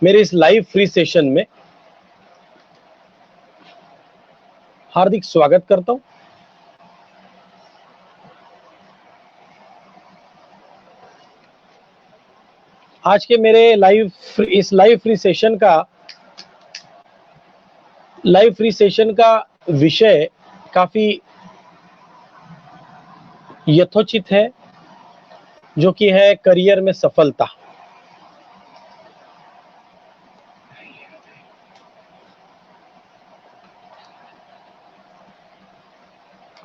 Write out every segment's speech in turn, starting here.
मेरे इस live free session में हार्दिक स्वागत करता हूं। आज के मेरे इस लाइव फ्री सेशन का विषय काफी यथोचित है, जो कि है करियर में सफलता।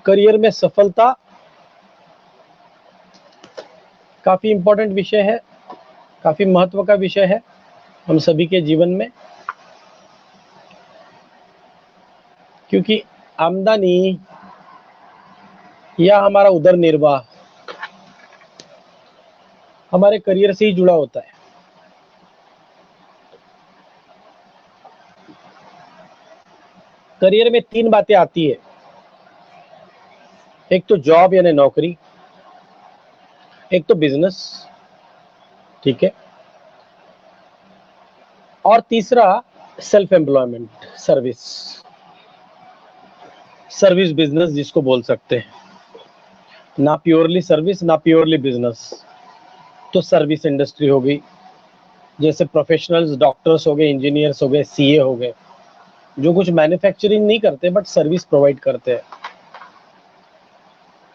करियर में सफलता काफी इंपॉर्टेंट विषय है, काफी महत्व का विषय है हम सभी के जीवन में, क्योंकि आमदनी या हमारा उदर निर्वाह हमारे करियर से ही जुड़ा होता है। करियर में 3 बातें आती है, एक तो जॉब यानी नौकरी, एक तो बिजनेस, ठीक है, और तीसरा सेल्फ एम्प्लॉयमेंट, सर्विस बिजनेस जिसको बोल सकते हैं। ना प्योरली सर्विस ना प्योरली बिजनेस, तो सर्विस इंडस्ट्री हो गई, जैसे प्रोफेशनल्स, डॉक्टर्स हो गए, इंजीनियर्स हो गए, सीए हो गए, जो कुछ मैन्युफैक्चरिंग नहीं करते बट सर्विस प्रोवाइड करते हैं।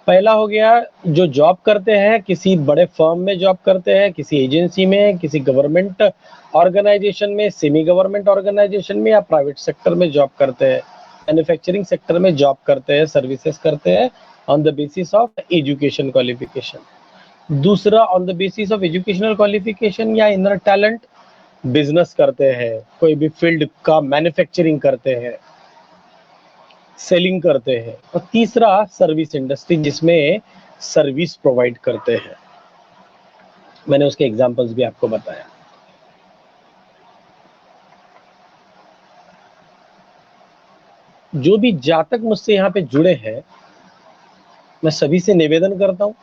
पहला हो गया जो जॉब करते हैं, किसी बड़े फर्म में जॉब करते हैं, किसी एजेंसी में, किसी गवर्नमेंट ऑर्गेनाइजेशन में, सेमी गवर्नमेंट ऑर्गेनाइजेशन में, या प्राइवेट सेक्टर में जॉब करते हैं, मैन्युफैक्चरिंग सेक्टर में जॉब करते हैं, सर्विसेज करते हैं on the basis of education qualification. दूसरा, on the basis of educational qualification या इनर टैलेंट बिजनेस करते हैं, कोई भी फील्ड का मैन्युफैक्चरिंग करते हैं, सेलिंग करते हैं। और तीसरा सर्विस इंडस्ट्री, जिसमें सर्विस प्रोवाइड करते हैं। मैंने उसके एग्जांपल्स भी आपको बताया। जो भी जातक मुझसे यहाँ पे जुड़े हैं, मैं सभी से निवेदन करता हूं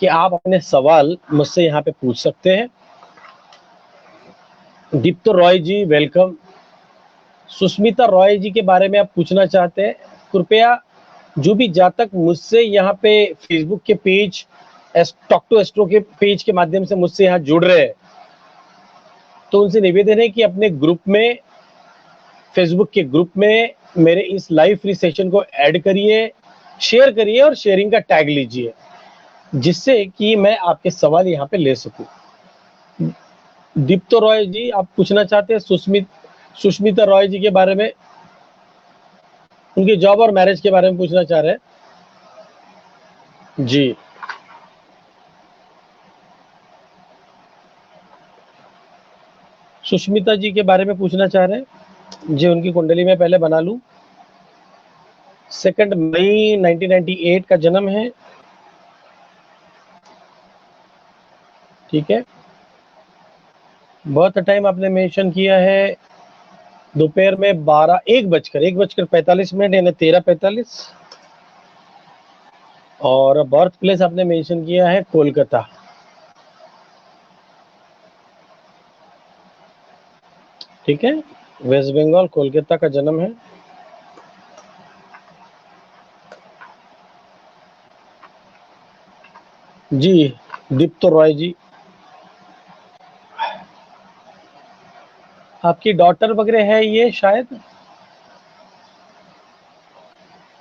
कि आप अपने सवाल मुझसे यहाँ पे पूछ सकते हैं। दीप्तो रॉय जी, वेलकम। सुष्मिता रॉय जी के बारे में आप पूछना चाहते हैं, कृपया जो भी जातक मुझसे यहाँ पे फेसबुक के पेज, टॉक टू एस्ट्रो के पेज के माध्यम से मुझसे यहाँ जुड़ रहे हैं, तो उनसे निवेदन है कि अपने ग्रुप में, फेसबुक के ग्रुप में मेरे इस लाइव फ्री सेशन को ऐड करिए, शेयर करिए और शेयरिंग का टैग लीजिए, जिससे कि मैं आपके सवाल यहाँ पे ले सकूं। दीप्तो रॉय जी, आप पूछना चाहते हैं सुष्मिता रॉय जी के बारे में, उनकी जॉब और मैरिज के बारे में पूछना चाह रहे हैं जी। सुष्मिता जी के बारे में पूछना चाह रहे हैं जी। उनकी कुंडली में पहले बना लूं। 2 मई 1998 का जन्म है, ठीक है। बर्थ टाइम आपने मेंशन किया है दोपहर में 1:45 यानी 13:45, और बर्थ प्लेस आपने मेंशन किया है कोलकाता, ठीक है। वेस्ट बंगाल, कोलकाता का जन्म है। जी दीप्तो रॉय जी, आपकी डॉटर वगैरह है ये शायद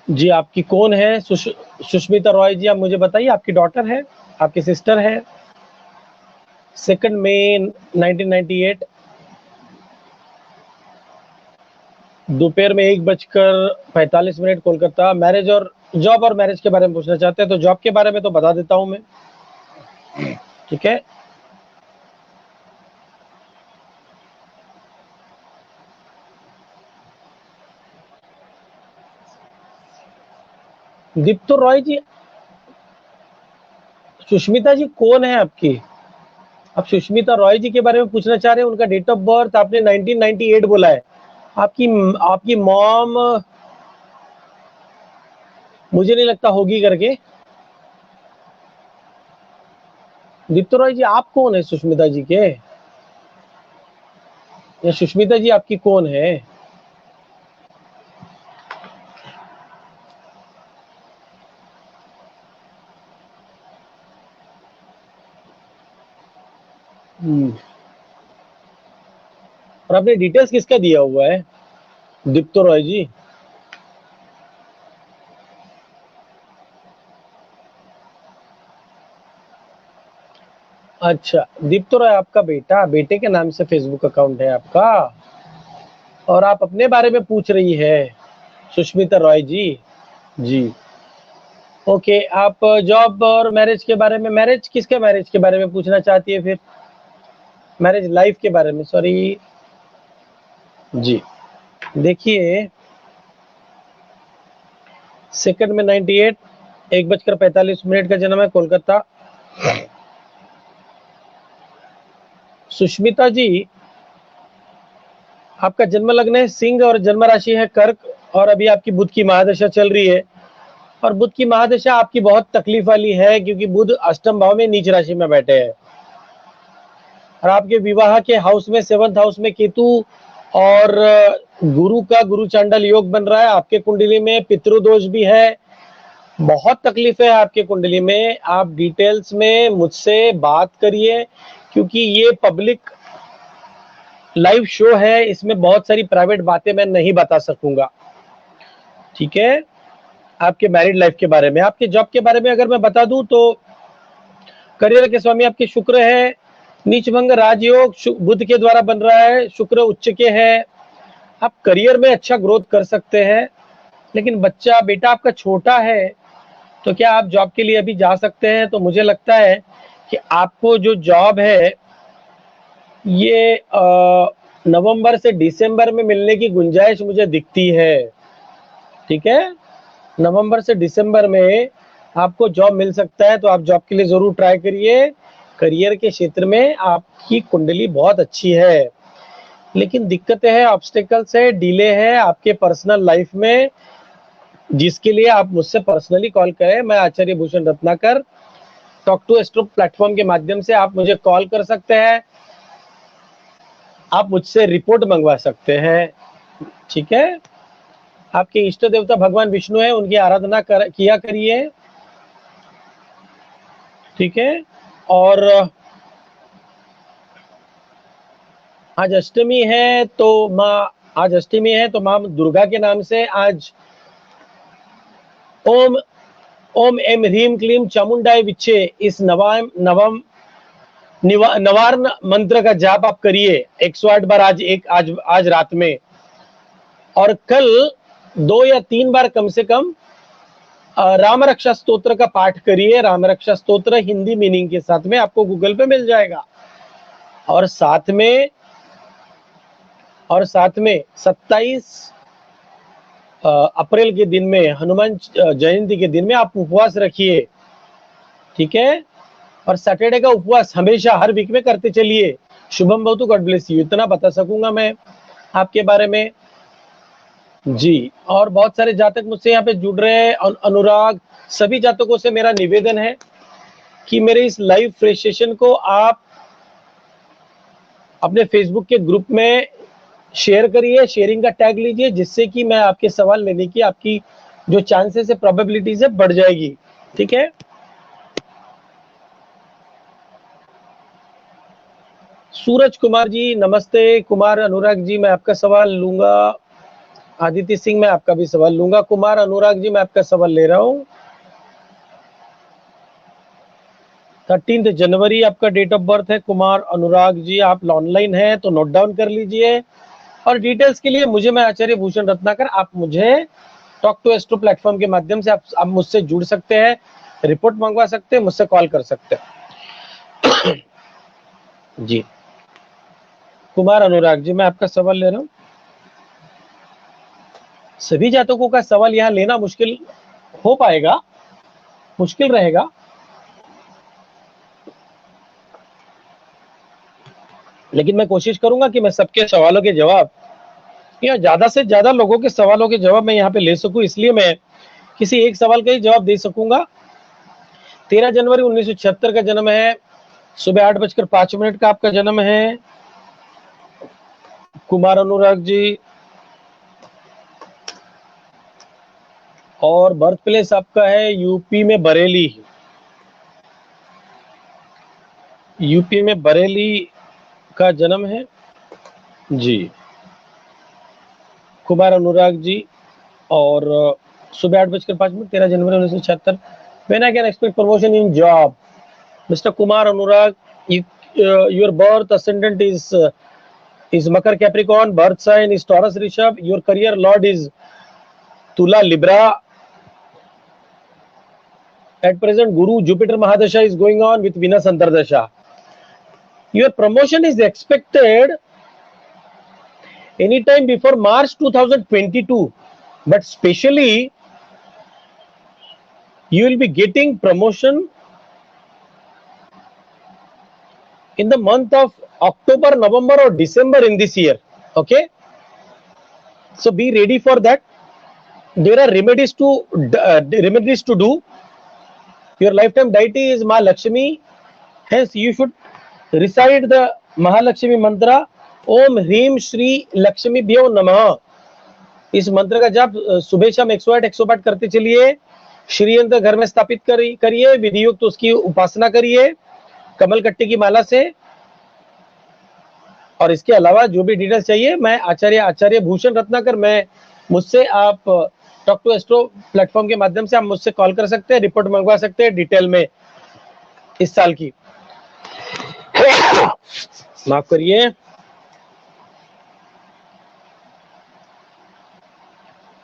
जी। आपकी कौन है सुष्मिता रॉय जी, आप मुझे बताइए, आपकी डॉटर है, आपकी सिस्टर है? 2 मई 1998 दोपहर में 1:45 कोलकाता। मैरिज और जॉब और मैरिज के बारे में पूछना चाहते हैं, तो जॉब के बारे में तो बता देता हूं मैं, ठीक है। दीप्तो रॉय जी, सुष्मिता जी कौन है आपकी? आप सुष्मिता रॉय जी के बारे में पूछना चाह रहे हैं, उनका डेट ऑफ बर्थ आपने 1998 बोला है। आपकी आपकी मॉम मुझे नहीं लगता होगी करके। दीप्तो रॉय जी, आप कौन है सुष्मिता जी के? ये सुष्मिता जी आपकी कौन है? और आपने डिटेल्स किसका दिया हुआ है? दीप्तो रॉय जी। अच्छा, दीप्तो रॉय आपका बेटा, बेटे के नाम से फेसबुक अकाउंट है आपका, और आप अपने बारे में पूछ रही है सुष्मिता रॉय जी। जी ओके, आप जॉब और मैरिज के बारे में, मैरिज किसके मैरिज के बारे में पूछना चाहती है फिर? मैरिज लाइफ के बारे में, सॉरी जी। देखिए, सेकंड में 98, 1:45 का जन्म है, कोलकाता। सुष्मिता जी, आपका जन्म लग्न है सिंह और जन्म राशि है कर्क, और अभी आपकी बुध की महादशा चल रही है, और बुध की महादशा आपकी बहुत तकलीफ वाली है क्योंकि बुध अष्टम भाव में नीच राशि में बैठे हैं, और आपके विवाह के हाउस में 7th हाउस में केतु और गुरु का गुरु चांडल योग बन रहा है। आपके कुंडली में पितृदोष भी है, बहुत तकलीफ है आपके कुंडली में। आप डिटेल्स में मुझसे बात करिए क्योंकि ये पब्लिक लाइव शो है, इसमें बहुत सारी प्राइवेट बातें मैं नहीं बता सकूंगा, ठीक है? आपके मैरिड लाइफ के बारे में, आपके जॉब के बारे में अगर मैं बता दूं तो करियर के स्वामी आपके शुक्र है, नीचभंग राजयोग बुध के द्वारा बन रहा है, शुक्र उच्च के है। आप करियर में अच्छा ग्रोथ कर सकते हैं, लेकिन बच्चा बेटा आपका छोटा है, तो क्या आप जॉब के लिए अभी जा सकते हैं? तो मुझे लगता है कि आपको जो जॉब है ये नवंबर से दिसंबर में मिलने की गुंजाइश मुझे दिखती है, ठीक है? नवंबर से दिसंबर में आपको जॉब मिल सकता है, तो आप जॉब के लिए जरूर ट्राई करिए। करियर के क्षेत्र में आपकी कुंडली बहुत अच्छी है, लेकिन दिक्कतें हैं, ऑब्स्टेकल्स है, डिले है आपके पर्सनल लाइफ में, जिसके लिए आप मुझसे पर्सनली कॉल करें। मैं Acharya Bhushan Ratnakar, talk to astro platform के माध्यम से आप मुझे कॉल कर सकते हैं, आप मुझसे रिपोर्ट मंगवा सकते हैं, ठीक है? आपके इष्ट देवता भगवान विष्णु है, उनकी आराधना किया करिए, ठीक है? और आज अष्टमी है तो माँ दुर्गा के नाम से आज ओम ओम एम ह्रीम क्लीम चामुंडाय विच्चे इस नवम नवार्ण मंत्र का जाप आप करिए 108 बार आज रात में, और कल 2 या 3 बार कम से कम राम रक्षा स्तोत्र का पाठ करिए। राम रक्षा स्तोत्र हिंदी मीनिंग के साथ में आपको गूगल पे मिल जाएगा, और साथ में 27 अप्रैल के दिन में, हनुमान जयंती के दिन में आप उपवास रखिए, ठीक है? और सैटरडे का उपवास हमेशा हर वीक में करते चलिए। शुभम भवतु, गॉड ब्लेस यू, इतना बता सकूंगा मैं आपके बारे में जी। और बहुत सारे जातक मुझसे यहाँ पे जुड़ रहे हैं, अनुराग, सभी जातकों से मेरा निवेदन है कि मेरे इस लाइव फ्रेश सेशन को आप अपने फेसबुक के ग्रुप में शेयर करिए, शेयरिंग का टैग लीजिए, जिससे कि मैं आपके सवाल लेने की आपकी जो चांसेस है, प्रोबेबिलिटीज है, बढ़ जाएगी, ठीक है? सूरज कुमार जी नमस्ते। कुमार अनुराग जी मैं आपका सवाल लूंगा। आदित्य सिंह मैं आपका भी सवाल लूंगा। कुमार अनुराग जी मैं आपका सवाल ले रहा हूं। 13 जनवरी आपका डेट ऑफ बर्थ है कुमार अनुराग जी, आप ऑनलाइन हैं तो नोट डाउन कर लीजिए। और डिटेल्स के लिए मुझे, मैं आचार्य भूषण रत्नाकर, आप मुझे टॉक टू एस्ट्रो प्लेटफॉर्म के माध्यम से आप मुझसे जुड़ सकते हैं, रिपोर्ट मंगवा सकते हैं, मुझसे कॉल कर सकते हैं जी। कुमार अनुराग जी मैं आपका सवाल ले रहा हूं। सभी जातकों का सवाल यहाँ लेना मुश्किल हो पाएगा, मुश्किल रहेगा, लेकिन मैं कोशिश करूंगा कि मैं सबके सवालों के जवाब, या ज्यादा से ज्यादा लोगों के सवालों के जवाब मैं यहाँ पे ले सकूं, इसलिए मैं किसी एक सवाल का ही जवाब दे सकूंगा। 13 जनवरी 1976 का जन्म है, सुबह 8:05 का आपका जन्म है, कुमार अनुराग जी, और बर्थ प्लेस आपका है यूपी में बरेली। यूपी में बरेली का जन्म है जी, कुमार अनुराग जी। और सुबह 8:05 13 जनवरी 1976। When I can expect promotion in job? Mister Kumar Anurag, your birth ascendant is Makar Capricorn, birth sign is Taurus Rishabh, your career lord is Tula Libra. At present, Guru Jupiter Mahadasha is going on with Venus Antardasha. Your promotion is expected anytime before March 2022, but specially you will be getting promotion in the month of October, November or December in this year. Okay, so be ready for that. There are remedies to do. Your lifetime deity is Ma Lakshmi, hence you should recite the Mahalakshmi mantra, Om Hrim Shri Lakshmi Bhyo Namah. इस मंत्र का जाप सुबह शाम 108 करते चलिए। श्री यंत्र घर में स्थापित करिए, विधि युक्त उसकी उपासना करिए कमल कट्टे की माला से। और इसके अलावा जो भी डिटेल्स चाहिए, मैं आचार्य भूषण रत्नाकर, मैं मुझसे आप टॉक टू एस्ट्रो प्लेटफॉर्म के माध्यम से आप मुझसे कॉल कर सकते हैं, रिपोर्ट मंगवा सकते हैं डिटेल में इस साल की। माफ करिए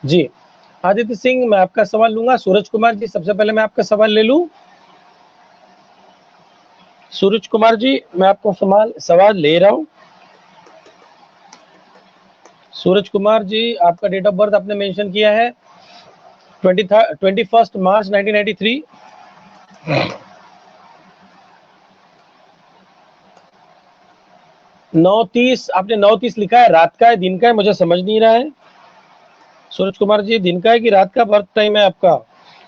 जी। आदित्य सिंह, मैं आपका सवाल लूंगा। सूरज कुमार जी, सबसे पहले मैं आपका सवाल ले लूं। सूरज कुमार जी, मैं आपको सवाल ले रहा हूं। सूरज कुमार जी, आपका डेट ऑफ बर्थ आपने मेंशन किया है 21 मार्च 1993। आपने 9:30 लिखा है, रात का है दिन का है, मुझे समझ नहीं रहा है। सूरज कुमार जी, दिन का है कि रात का बर्थ टाइम है आपका?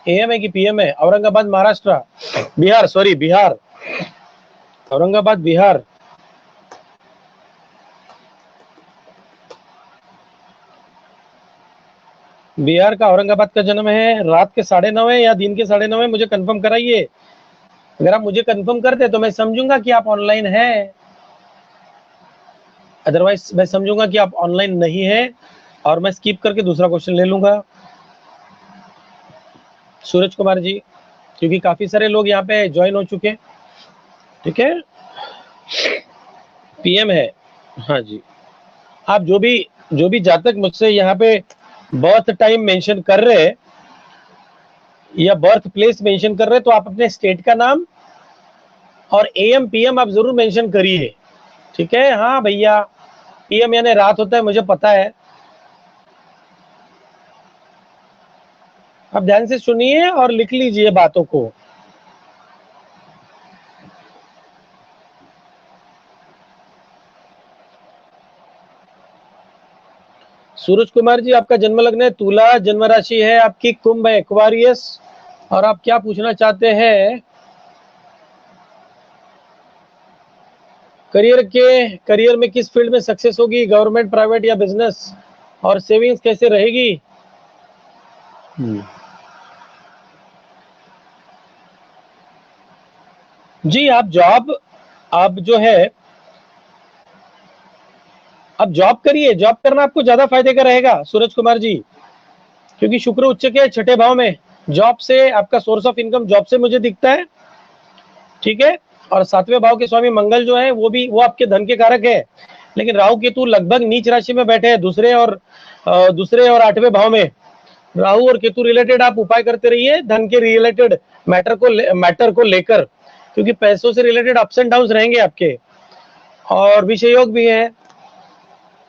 एएम है कि पीएम है? औरंगाबाद महाराष्ट्र, बिहार, औरंगाबाद बिहार। बिहार का औरंगाबाद का जन्म है। रात के 9:30 है या दिन के 9:30 है, मुझे कंफर्म कराइए। अगर आप मुझे कंफर्म करते तो मैं समझूंगा कि आप ऑनलाइन हैं, अदरवाइज मैं समझूंगा कि आप ऑनलाइन नहीं है और मैं स्किप करके दूसरा क्वेश्चन ले लूंगा। सूरज कुमार जी, क्योंकि काफी सारे लोग यहाँ पे ज्वाइन हो चुके हैं, ठीक है। पीएम है, हाँ जी। आप जो भी जातक मुझसे यहाँ पे बर्थ टाइम मेंशन कर रहे हैं या बर्थ प्लेस मेंशन कर रहे हैं, तो आप अपने स्टेट का नाम और एएम पीएम आप जरूर मेंशन करिए, ठीक है। हाँ भैया, पीएम यानी रात होता है, मुझे पता है। आप ध्यान से सुनिए और लिख लीजिए बातों को। सूरज कुमार जी, आपका जन्म लग्न है तुला, जन्म राशि है आपकी कुंभ है, एक्वारियस। और आप क्या पूछना चाहते हैं? करियर में किस फील्ड में सक्सेस होगी, गवर्नमेंट, प्राइवेट या बिजनेस, और सेविंग्स कैसे रहेगी? जी, आप जॉब करिए। जॉब करना आपको ज्यादा फायदे का रहेगा सूरज कुमार जी, क्योंकि शुक्र उच्च के 6ठे भाव में। जॉब से आपका सोर्स ऑफ इनकम जॉब से मुझे दिखता है, ठीक है। और 7वें भाव के स्वामी मंगल जो है वो आपके धन के कारक है, लेकिन राहु केतु लगभग नीच राशि में बैठे हैं, दूसरे और 8वें भाव में। राहु और केतु रिलेटेड आप उपाय करते रहिए, धन के रिलेटेड मैटर को लेकर, क्योंकि पैसों से रिलेटेड अप्स एंड डाउन रहेंगे आपके। और विषय योग भी है।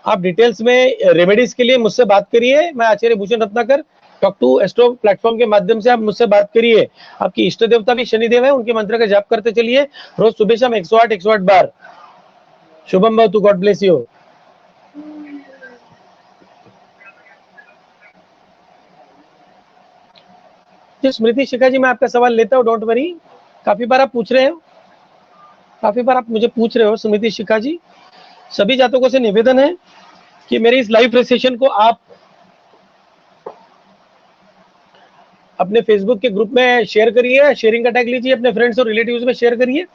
आप डिटेल्स में रेमेडीज के लिए मुझसे बात करिए। मैं Acharya Bhushan Ratnakar, talk to astro platform के माध्यम से आप मुझसे बात करिए। आपकी इष्ट देवता भी शनिदेव है, उनके मंत्र का जाप करते चलिए रोज सुबह शाम 108 बार। शुभम भवतु, गॉड ब्लेस यू। स्मृति शिखा जी, मैं आपका सवाल लेता हूँ, डोंट वरी। काफी बार आप मुझे पूछ रहे हो स्मृति शिखा जी। सभी जातकों से निवेदन है कि मेरे इस लाइव सेशन को आप अपने फेसबुक के ग्रुप में शेयर करिए, शेयरिंग का टैग लीजिए, अपने फ्रेंड्स और रिलेटिव्स में शेयर करिए,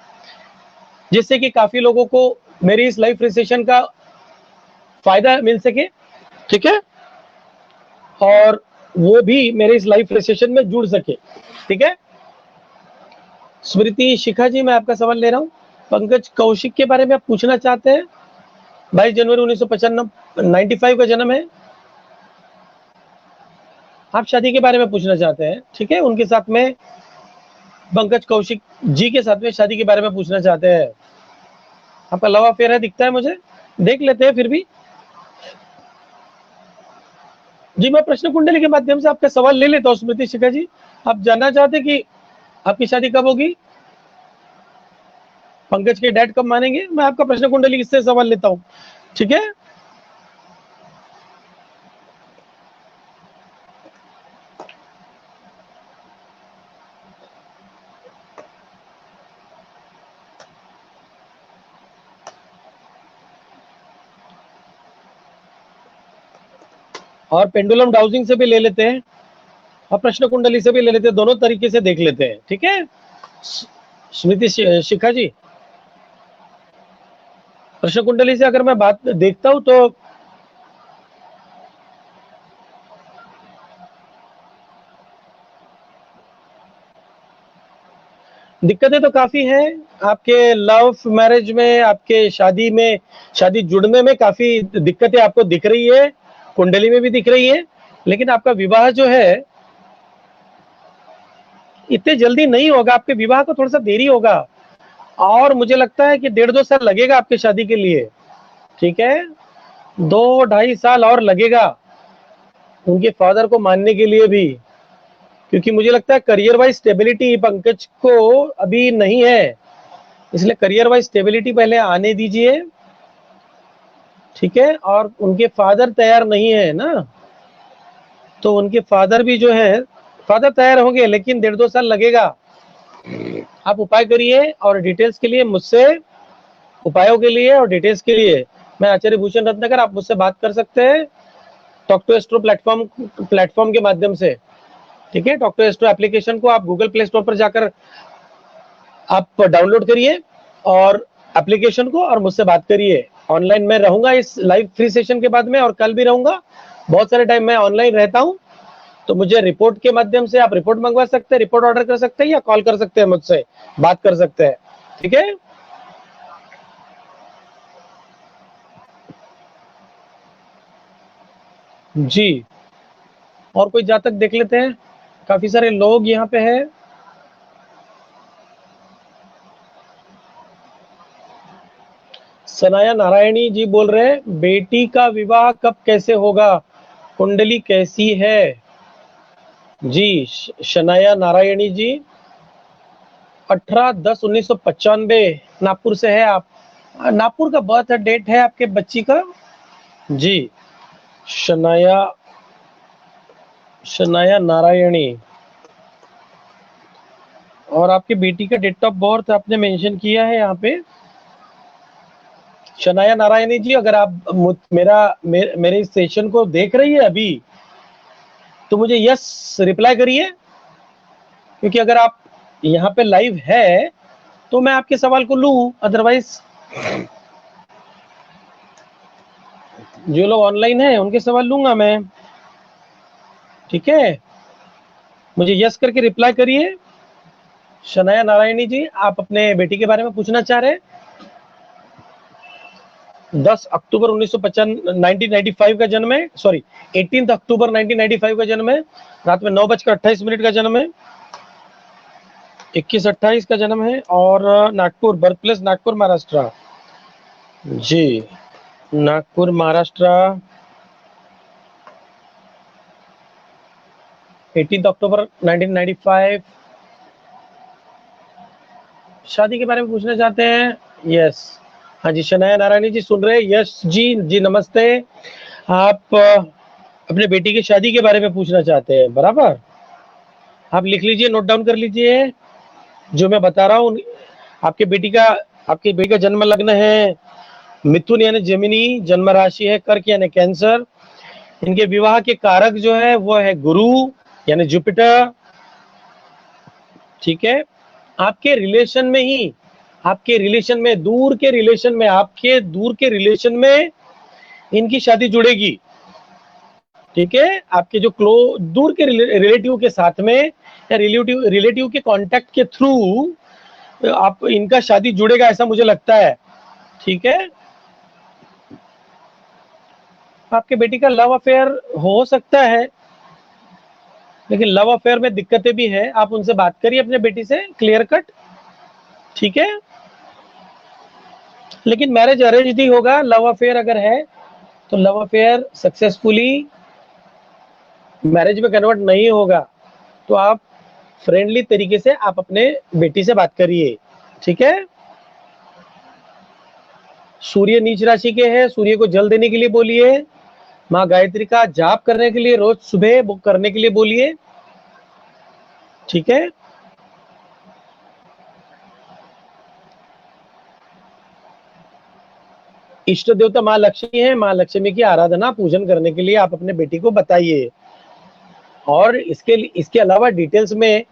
जिससे कि काफी लोगों को मेरी इस लाइव सेशन का फायदा मिल सके, ठीक है, और वो भी मेरे इस लाइव सेशन में जुड़ सके, ठीक है। स्मृति शिखा जी, मैं आपका सवाल ले रहा हूँ। पंकज कौशिक के बारे में आप पूछना चाहते हैं। 22 जनवरी 1995 का जन्म है। आप शादी के बारे में पूछना चाहते हैं, ठीक है, उनके साथ में पंकज कौशिक जी के साथ में शादी के बारे में पूछना चाहते हैं। आपका लव अफेयर है दिखता है मुझे, देख लेते हैं फिर भी। जी, मैं प्रश्न कुंडली के माध्यम से आपका सवाल ले लेता हूँ। स्मृति शिखा जी, आप जानना चाहते कि आपकी शादी कब होगी, पंकज के डैड कब मानेंगे? मैं आपका प्रश्न कुंडली इससे सवाल लेता हूँ, ठीक है। और पेंडुलम डाउजिंग से भी ले लेते हैं और प्रश्न कुंडली से भी ले लेते हैं, दोनों तरीके से देख लेते हैं, ठीक है। स्मृति शिखा जी, प्रश्न कुंडली से अगर मैं बात देखता हूं तो दिक्कतें तो काफी हैं आपके लव मैरिज में, आपके शादी में, शादी जुड़ने में काफी दिक्कतें आपको दिख रही है, कुंडली में भी दिख रही है। लेकिन आपका विवाह जो है इतने जल्दी नहीं होगा, आपके विवाह को थोड़ा सा देरी होगा, और मुझे लगता है कि 1.5-2 साल लगेगा आपकी शादी के लिए, ठीक है। 2-2.5 साल और लगेगा उनके फादर को मानने के लिए भी, क्योंकि मुझे लगता है करियर वाइज स्टेबिलिटी पंकज को अभी नहीं है, इसलिए करियर वाइज स्टेबिलिटी पहले आने दीजिए, ठीक है। और उनके फादर तैयार नहीं है ना, तो उनके फादर भी जो है, फादर तैयार होंगे लेकिन 1.5-2 साल लगेगा। आप उपाय करिए, और डिटेल्स के लिए मुझसे, उपायों के लिए और डिटेल्स के लिए मैं आचार्य भूषण रत्नाकर, आप मुझसे बात कर सकते हैं टॉक टू एस्ट्रो प्लेटफॉर्म के माध्यम से, ठीक है। टॉक टू एस्ट्रो एप्लीकेशन को आप गूगल प्ले स्टोर पर जाकर आप डाउनलोड करिए और एप्लीकेशन को, और मुझसे बात करिए। ऑनलाइन मैं रहूंगा इस लाइव फ्री सेशन के बाद में, और कल भी रहूंगा, बहुत सारे टाइम मैं ऑनलाइन रहता हूं, तो मुझे रिपोर्ट के माध्यम से आप रिपोर्ट मंगवा सकते हैं, रिपोर्ट ऑर्डर कर सकते हैं, या कॉल कर सकते हैं, मुझसे बात कर सकते हैं, ठीक है। जी, और कोई जातक देख लेते हैं, काफी सारे लोग यहाँ पे हैं। सनाया नारायणी जी बोल रहे हैं, बेटी का विवाह कब कैसे होगा, कुंडली कैसी है? जी, शनाया नारायणी जी 18-10-1995 नागपुर से है आप। नागपुर का बर्थ डेट है आपके बच्ची का। जी, शनाया शनाया नारायणी, और आपकी बेटी का डेट ऑफ बर्थ आपने मेंशन किया है यहाँ पे। शनाया नारायणी जी, अगर आप मेरे इस सेशन को देख रही है अभी, तो मुझे यस रिप्लाई करिए, क्योंकि अगर आप यहाँ पे लाइव है तो मैं आपके सवाल को लूं, अदरवाइज जो लोग ऑनलाइन है उनके सवाल लूंगा मैं, ठीक है। मुझे यस करके रिप्लाई करिए। शनाया नारायणी जी, आप अपने बेटी के बारे में पूछना चाह रहे हैं। 10 अक्टूबर 1995 का जन्म है, सॉरी 18 अक्टूबर 1995 का जन्म है, रात में 9:28 का जन्म है, 21:28 का जन्म है, और नागपुर, बर्थ प्लेस नागपुर महाराष्ट्र। जी, नागपुर महाराष्ट्र, 18 अक्टूबर 1995। शादी के बारे में पूछना चाहते हैं? यस, हाँ जी, शनाया नारायणी जी सुन रहे हैं? यस जी, जी नमस्ते। आप अपने बेटी की शादी के बारे में पूछना चाहते हैं, बराबर। आप लिख लीजिए, नोट डाउन कर लीजिए जो मैं बता रहा हूँ। आपकी बेटी का जन्म लग्न है मिथुन यानी जेमिनी, जन्म राशि है कर्क यानी कैंसर। इनके विवाह के कारक जो है वो है गुरु यानी जुपिटर। ठीक है, आपके रिलेशन में ही, आपके रिलेशन में, दूर के रिलेशन में, आपके दूर के रिलेशन में इनकी शादी जुड़ेगी। ठीक है, आपके जो दूर के रिलेटिव के साथ में या रिलेटिव के कांटेक्ट के थ्रू आप इनका शादी जुड़ेगा, ऐसा मुझे लगता है। ठीक है, आपके बेटी का लव अफेयर हो सकता है, लेकिन लव अफेयर में दिक्कतें भी है। आप उनसे बात करिए अपने बेटी से क्लियर कट। ठीक है, लेकिन मैरिज अरेंज्ड ही होगा। लव अफेयर अगर है तो लव अफेयर सक्सेसफुली मैरिज में कन्वर्ट नहीं होगा। तो आप फ्रेंडली तरीके से आप अपने बेटी से बात करिए। ठीक है, सूर्य नीच राशि के हैं, सूर्य को जल देने के लिए बोलिए। माँ गायत्री का जाप करने के लिए रोज सुबह बुक करने के लिए बोलिए। ठीक है, इष्ट देवता माँ लक्ष्मी है, माँ लक्ष्मी की आराधना पूजन करने के लिए आप अपने बेटी को बताइए। और इसके अलावा डिटेल्स में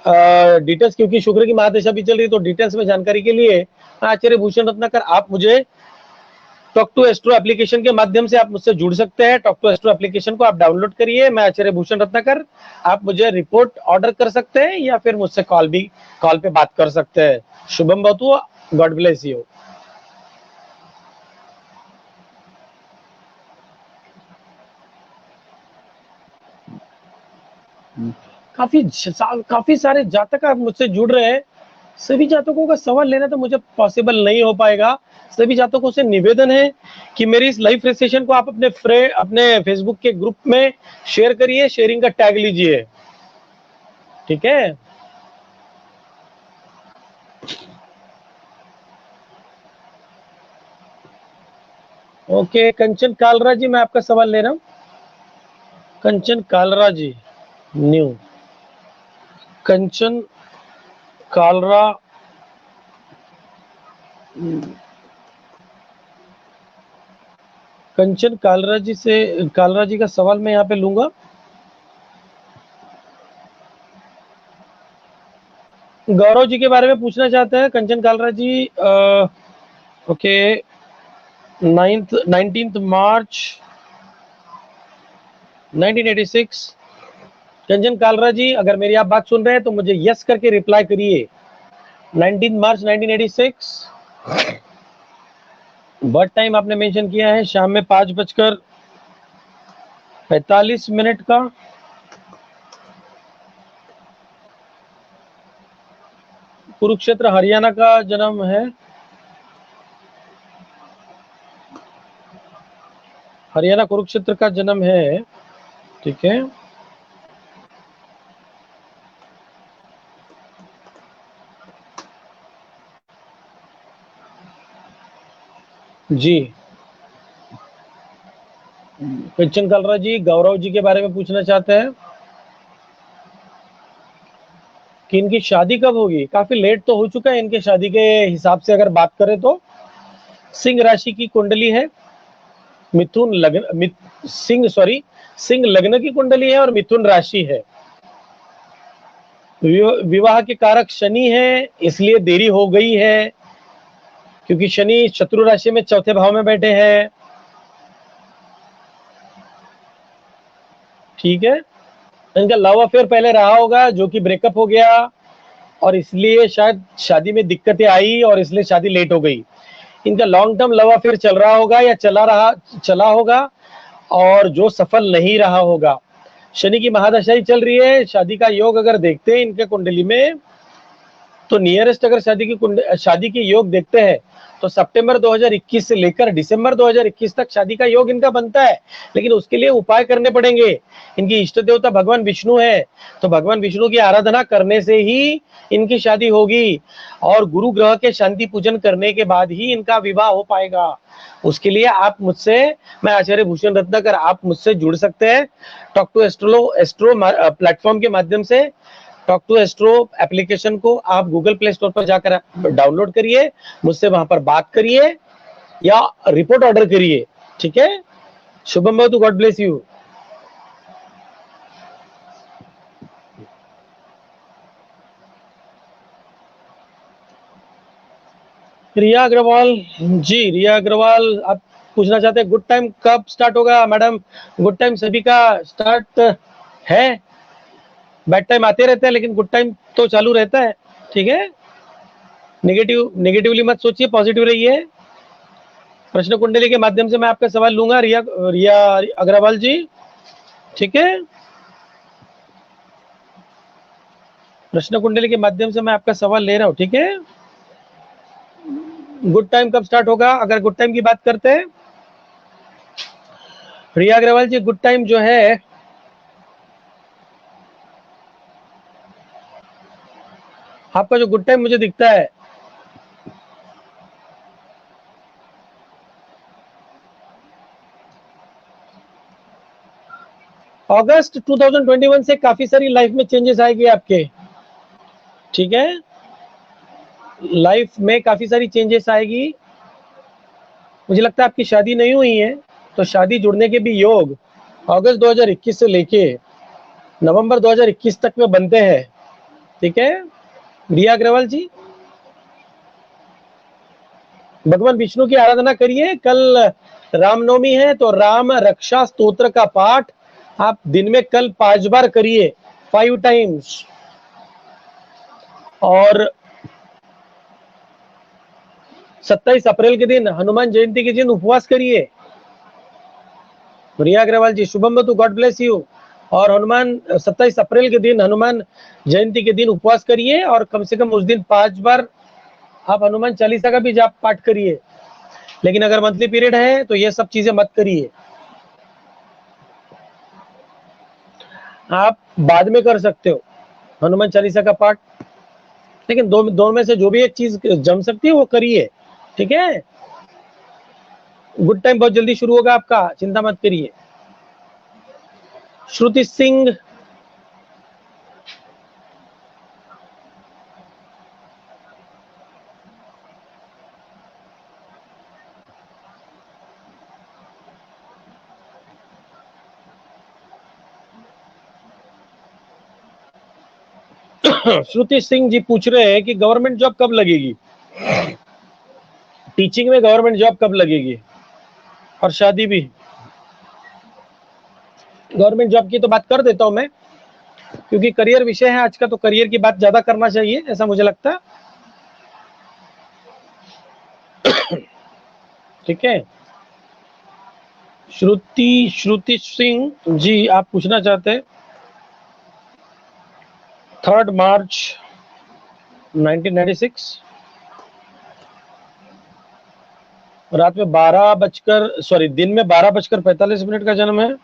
डिटेल्स, क्योंकि शुक्र की महादशा भी चल रही है, तो डिटेल्स में जानकारी के लिए आचार्य भूषण रत्नाकर आप मुझे टॉक टू एस्ट्रो एप्लीकेशन के माध्यम से आप मुझसे जुड़ सकते हैं। टॉक टू एस्ट्रो एप्लीकेशन को आप डाउनलोड करिए। मैं आचार्य भूषण रत्नाकर, आप मुझे रिपोर्ट ऑर्डर कर सकते हैं या फिर मुझसे कॉल पे बात कर सकते हैं। शुभम भवतु, गॉड ब्लेस यू। काफी सारे जातक आप मुझसे जुड़ रहे हैं। सभी जातकों का सवाल लेना तो मुझे पॉसिबल नहीं हो पाएगा। सभी जातकों से निवेदन है कि मेरी इस लाइव सेशन को आप अपने फेसबुक के ग्रुप में शेयर करिए, शेयरिंग का टैग लीजिए। ठीक है, ओके। कंचन कालरा जी, मैं आपका सवाल ले रहा हूँ। कंचन कालरा जी, न्यू कंचन कालरा, कंचन कालरा जी का सवाल मैं यहाँ पे लूंगा। गौरव जी के बारे में पूछना चाहते हैं कंचन कालरा जी। ओके, 19 मार्च 1986। कंचन कालरा जी, अगर मेरी आप बात सुन रहे हैं तो मुझे यस करके रिप्लाई करिए। 19 मार्च 1986, बर्थ टाइम आपने मेंशन किया है शाम में 5:45 का। कुरुक्षेत्र हरियाणा का जन्म है। हरियाणा कुरुक्षेत्र का जन्म है। ठीक है, जी। कंचन कालरा जी, गौरव जी के बारे में पूछना चाहते हैं कि इनकी शादी कब होगी। काफी लेट तो हो चुका है इनके शादी के हिसाब से अगर बात करें तो। सिंह राशि की कुंडली है, मिथुन लग्न, सिंह लग्न की कुंडली है और मिथुन राशि है। विवाह के कारक शनि है, इसलिए देरी हो गई है, क्योंकि शनि शत्रु राशि में चौथे भाव में बैठे हैं। ठीक है, इनका लव अफेयर पहले रहा होगा जो कि ब्रेकअप हो गया, और इसलिए शायद शादी में दिक्कतें आई और इसलिए शादी लेट हो गई। इनका लॉन्ग टर्म लव अफेयर चल रहा होगा या चला होगा, और जो सफल नहीं रहा होगा। शनि की महादशा ही चल रही है। शादी का योग अगर देखते हैं इनके कुंडली में, तो नियरेस्ट अगर शादी के योग देखते हैं तो सितंबर 2021 से लेकर दिसंबर 2021 तक शादी का योग इनका बनता है। लेकिन उसके लिए उपाय करने पड़ेंगे। इनकी इष्ट देवता भगवान विष्णु है, तो भगवान विष्णु की आराधना करने से ही इनकी शादी होगी, और गुरु ग्रह के शांति पूजन करने के बाद ही इनका विवाह हो पाएगा। उसके लिए आप मुझसे, मैं आचार्य भूषण रत्नाकर, आप मुझसे जुड़ सकते हैं टॉक टू एस्ट्रो प्लेटफॉर्म के माध्यम से। टॉक टू एस्ट्रो एप्लीकेशन को आप गूगल प्ले स्टोर पर जाकर डाउनलोड करिए, मुझसे वहां पर बात करिए, या रिपोर्ट ऑर्डर करिए, ठीक है। शुभम भवतु, गॉड ब्लेस यू। रिया अग्रवाल जी, रिया अग्रवाल आप पूछना चाहते हैं गुड टाइम कब स्टार्ट होगा? मैडम, गुड टाइम सभी का स्टार्ट है, बैड टाइम आते रहते हैं लेकिन गुड टाइम तो चालू रहता है, ठीक है। नेगेटिवली मत सोचिए, पॉजिटिव रहिए। प्रश्न कुंडली के माध्यम से मैं आपका सवाल लूंगा रिया अग्रवाल जी, ठीक है। प्रश्न कुंडली के माध्यम से मैं आपका सवाल ले रहा हूं, ठीक है। गुड टाइम कब स्टार्ट होगा? अगर गुड टाइम की बात करते हैं रिया अग्रवाल जी, गुड टाइम जो है आपका, जो गुड टाइम मुझे दिखता है अगस्त 2021 से काफी सारी लाइफ में चेंजेस आएगी आपके, ठीक है। लाइफ में काफी सारी चेंजेस आएगी। मुझे लगता है आपकी शादी नहीं हुई है तो शादी जुड़ने के भी योग अगस्त 2021 से लेके नवंबर 2021 तक में बनते हैं, ठीक है। रिया अग्रवाल जी, भगवान विष्णु की आराधना करिए। कल रामनवमी है तो राम रक्षा स्तोत्र का पाठ आप दिन में कल 5 बार करिए, 5 टाइम्स। और 27 अप्रैल के दिन हनुमान जयंती के दिन उपवास करिए। रिया अग्रवाल जी, शुभम बतु, गॉड ब्लेस यू। और हनुमान 27 अप्रैल के दिन हनुमान जयंती के दिन उपवास करिए और कम से कम उस दिन 5 बार आप हनुमान चालीसा का भी जाप पाठ करिए। लेकिन अगर मंथली पीरियड है तो ये सब चीजें मत करिए, आप बाद में कर सकते हो हनुमान चालीसा का पाठ, लेकिन दोनों में से जो भी एक चीज जम सकती है वो करिए, ठीक है। गुड टाइम बहुत जल्दी शुरू होगा आपका, चिंता मत करिए। श्रुति सिंह, श्रुति सिंह जी पूछ रहे हैं कि गवर्नमेंट जॉब कब लगेगी, टीचिंग में गवर्नमेंट जॉब कब लगेगी, और शादी भी। गवर्नमेंट जॉब की तो बात कर देता हूं मैं, क्योंकि करियर विषय है आज का, तो करियर की बात ज्यादा करना चाहिए ऐसा मुझे लगता है, ठीक है। श्रुति सिंह जी आप पूछना चाहते हैं 3 मार्च 1996 रात में दिन में 12:45 का जन्म है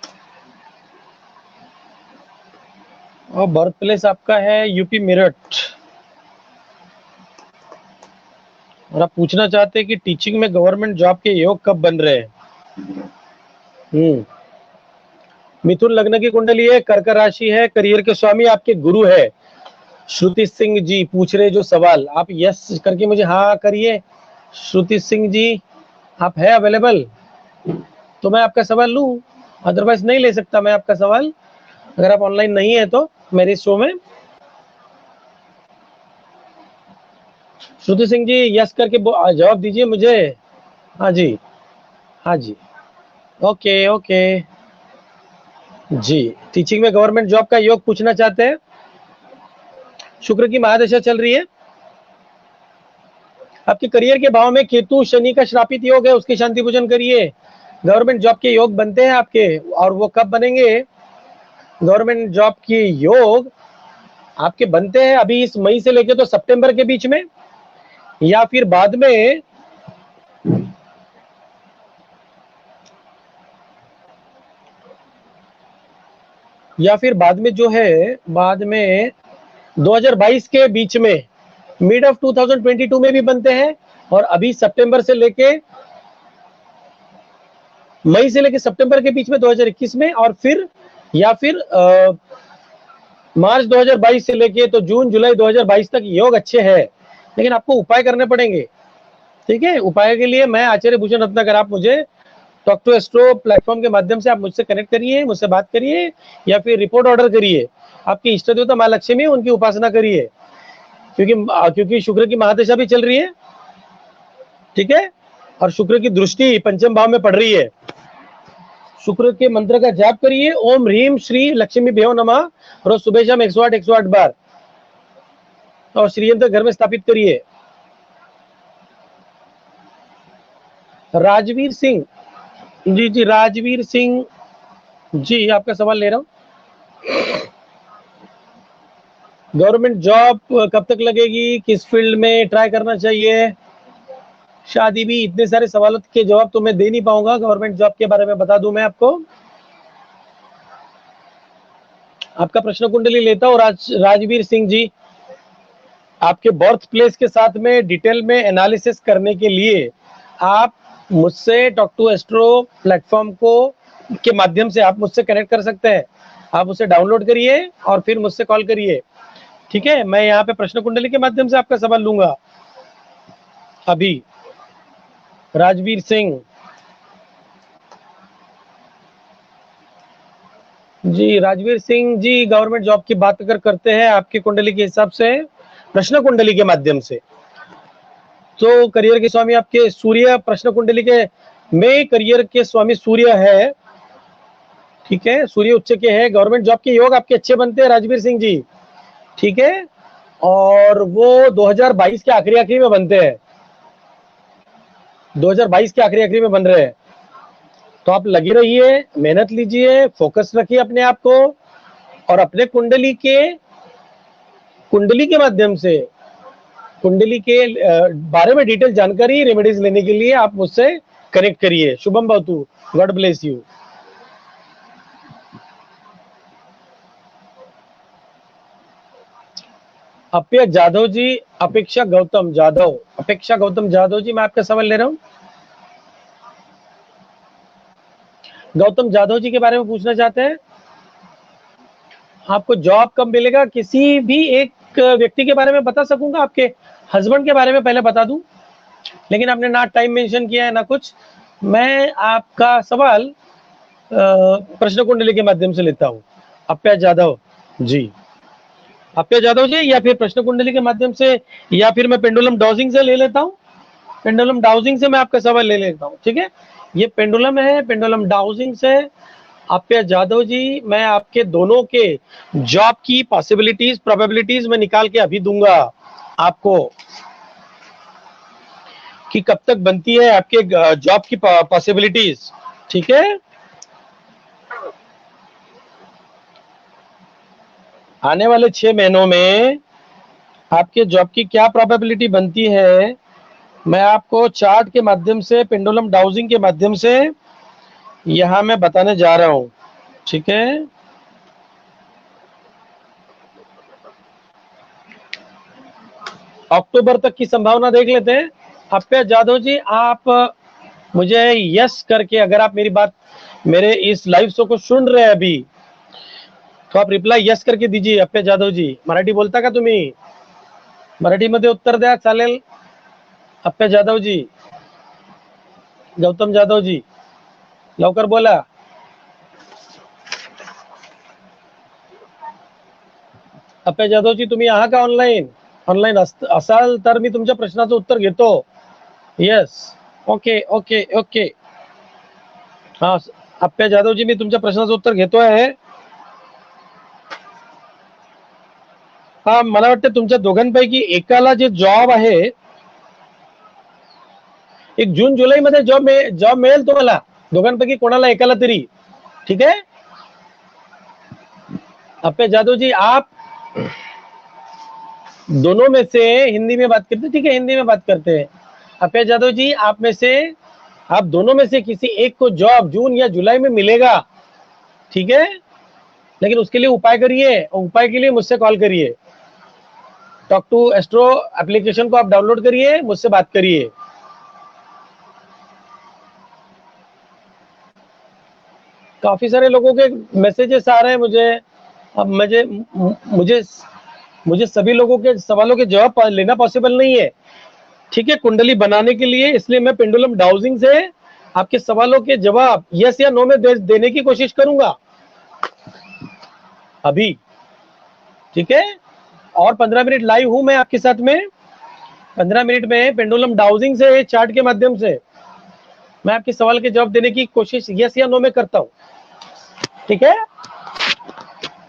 और बर्थ प्लेस आपका है यूपी मेरठ। और आप पूछना चाहते हैं कि टीचिंग में गवर्नमेंट जॉब के योग कब बन रहे हैं। मिथुन लग्न की कुंडली है, कर्क राशि है, करियर के स्वामी आपके गुरु है। श्रुति सिंह जी पूछ रहे जो सवाल, आप यस करके मुझे हाँ करिए। श्रुति सिंह जी आप है अवेलेबल तो मैं आपका सवाल लूं, अदरवाइज नहीं ले सकता मैं आपका सवाल, अगर आप ऑनलाइन नहीं है तो मेरे शो में। श्रुति सिंह जी यस करके जवाब दीजिए मुझे। हाँ जी, हाँ जी, ओके ओके जी। टीचिंग में गवर्नमेंट जॉब का योग पूछना चाहते हैं। शुक्र की महादशा चल रही है, आपके करियर के भाव में केतु शनि का श्रापित योग है, उसकी शांति पूजन करिए। गवर्नमेंट जॉब के योग बनते हैं आपके, और वो कब बनेंगे? गवर्नमेंट जॉब के योग आपके बनते हैं अभी इस मई से लेके तो सितंबर के बीच में, या फिर बाद में जो है बाद में 2022 के बीच में, मिड ऑफ 2022 में भी बनते हैं, और अभी सितंबर से लेके मई से लेके सितंबर के बीच में 2021 में, और फिर या फिर मार्च 2022 से लेके तो जून जुलाई 2022 तक योग अच्छे हैं, लेकिन आपको उपाय करने पड़ेंगे। ठीक है, उपाय के लिए मैं आचार्य भूषण रत्नाकर, आप मुझे टॉक टू एस्ट्रो प्लेटफॉर्म के माध्यम से आप मुझसे कनेक्ट करिए, मुझसे बात करिए, या फिर रिपोर्ट ऑर्डर करिए, आपकी इष्ट देवता मां लक्ष्मी, उनकी उपासना करिए, क्योंकि शुक्र की महादशा भी चल रही है, ठीक है, और शुक्र की दृष्टि पंचम भाव में पड़ रही है। शुक्र के मंत्र का जाप करिए, ओम ह्रीम श्री लक्ष्मी भ्यो नमः, रोज सुबह शाम 108 बार, और श्रीयंत्र घर में स्थापित करिए। राजवीर सिंह जी, राजवीर सिंह जी, आपका सवाल ले रहा हूं। गवर्नमेंट जॉब कब तक लगेगी, किस फील्ड में ट्राई करना चाहिए, शादी भी, इतने सारे सवालों के जवाब तो मैं दे नहीं पाऊंगा। गवर्नमेंट जॉब के बारे में बता दूं मैं आपको, आपका प्रश्न कुंडली लेता हूं। राजवीर सिंह जी, आपके बर्थ प्लेस के साथ में डिटेल में एनालिसिस करने के लिए आप मुझसे टॉक टू एस्ट्रो प्लेटफॉर्म के माध्यम से आप मुझसे कनेक्ट कर सकते हैं। आप उसे डाउनलोड करिए और फिर मुझसे कॉल करिए, ठीक है। मैं यहाँ पे प्रश्न कुंडली के माध्यम से आपका सवाल लूंगा। अभी राजवीर सिंह जी, राजवीर सिंह जी, गवर्नमेंट जॉब की बात अगर करते हैं आपकी कुंडली के हिसाब से, प्रश्न कुंडली के माध्यम से, तो करियर के स्वामी आपके सूर्य, प्रश्न कुंडली के में करियर के स्वामी सूर्य है, ठीक है, सूर्य उच्च के है। गवर्नमेंट जॉब के योग आपके अच्छे बनते हैं राजवीर सिंह जी, ठीक है, और वो 2022 के आखिरी में बनते हैं, 2022 के आखिरी में बन रहे हैं। तो आप लगे रहिए, मेहनत लीजिए, फोकस रखिए अपने आप को, और अपने कुंडली के माध्यम से कुंडली के बारे में डिटेल जानकारी, रेमेडीज लेने के लिए आप मुझसे कनेक्ट करिए। शुभम भवतु, गॉड ब्लेस यू। अपेक्षा जाधव जी, अपेक्षा गौतम जाधव जी, मैं आपका सवाल ले रहा हूं। गौतम जाधव जी के बारे में पूछना चाहते हैं, आपको जॉब कब मिलेगा, किसी भी एक व्यक्ति के बारे में बता सकूंगा, आपके हस्बैंड के बारे में पहले बता दूं, लेकिन आपने ना टाइम मेंशन किया है ना कुछ। मैं आपका सवाल प्रश्न कुंडली के माध्यम से लेता हूं। अप्या जाधव जी, या फिर प्रश्न कुंडली के माध्यम से, या फिर मैं पेंडुलम डाउजिंग से ले लेता हूं। पेंडुलम डाउजिंग से मैं आपका सवाल ले लेता हूं, ठीक है। ये पेंडुलम है, पेंडुलम डाउजिंग से अप्या जाधव जी, मैं आपके दोनों के जॉब की पॉसिबिलिटीज, प्रोबेबिलिटीज मैं निकाल के अभी दूंगा आपको, कि कब तक बनती है आपके जॉब की पॉसिबिलिटीज, ठीक है। आने वाले 6 महीनों में आपके जॉब की क्या प्रोबेबिलिटी बनती है, मैं आपको चार्ट के माध्यम से, पेंडुलम डाउजिंग के माध्यम से यहां मैं बताने जा रहा हूं, ठीक है। अक्टूबर तक की संभावना देख लेते हैं। अप्या जाधव जी, आप मुझे यस करके, अगर आप मेरे इस लाइव शो को सुन रहे हैं अभी, तो आप रिप्लाई यस करके दीजिए। अप्या जाधव जी, मराठी बोलता का तुम्ही? मराठीमध्ये उत्तर द्या, चालेल। अप्या जाधव जी, गौतम जाधव जी, लवकर बोला। अप्या जाधव जी, तुम्ही आहात का ऑनलाईन असाल तर मी तुमच्या प्रश्नाचं उत्तर घेतो। यस, ओके ओके ओके, हा अप्या जाधव जी, मी तुमच्या प्रश्नाचं उत्तर घेतोय। हा, मला वाटतं तुमच्या दोघांपैकी एकाला जे जॉब आहे, एक जून जुलै मध्ये जॉब मिळेल तुम्हाला, दोघांपैकी कोणाला एकाला तरी, ठीक है। अप्या जाधव जी, आप दोनों में से हिंदी में बात करते हैं, ठीक है, हिंदी में बात करते हैं। अप्या जाधव जी, आप दोनों में से किसी एक को जॉब जून या जुलाई में मिलेगा, ठीक है, लेकिन उसके लिए उपाय करिए, उपाय के लिए मुझसे कॉल करिए। टॉक टू एस्ट्रो एप्लीकेशन को आप डाउनलोड करिए, मुझसे बात करिए। काफी सारे लोगों के मैसेजेस आ रहे हैं मुझे, अब मुझे सभी लोगों के सवालों के जवाब लेना पॉसिबल नहीं है। ठीक है, कुंडली बनाने के लिए। इसलिए मैं पेंडुलम डाउजिंग से आपके सवालों के जवाब यस या नो में देने की कोशिश करूंगा अभी। ठीक है, और 15 मिनट लाइव हूं मैं आपके साथ में। 15 मिनट में पेंडुलम डाउजिंग से, चार्ट के माध्यम से मैं आपके सवाल के जवाब देने की कोशिश यस या नो में करता हूं। ठीक है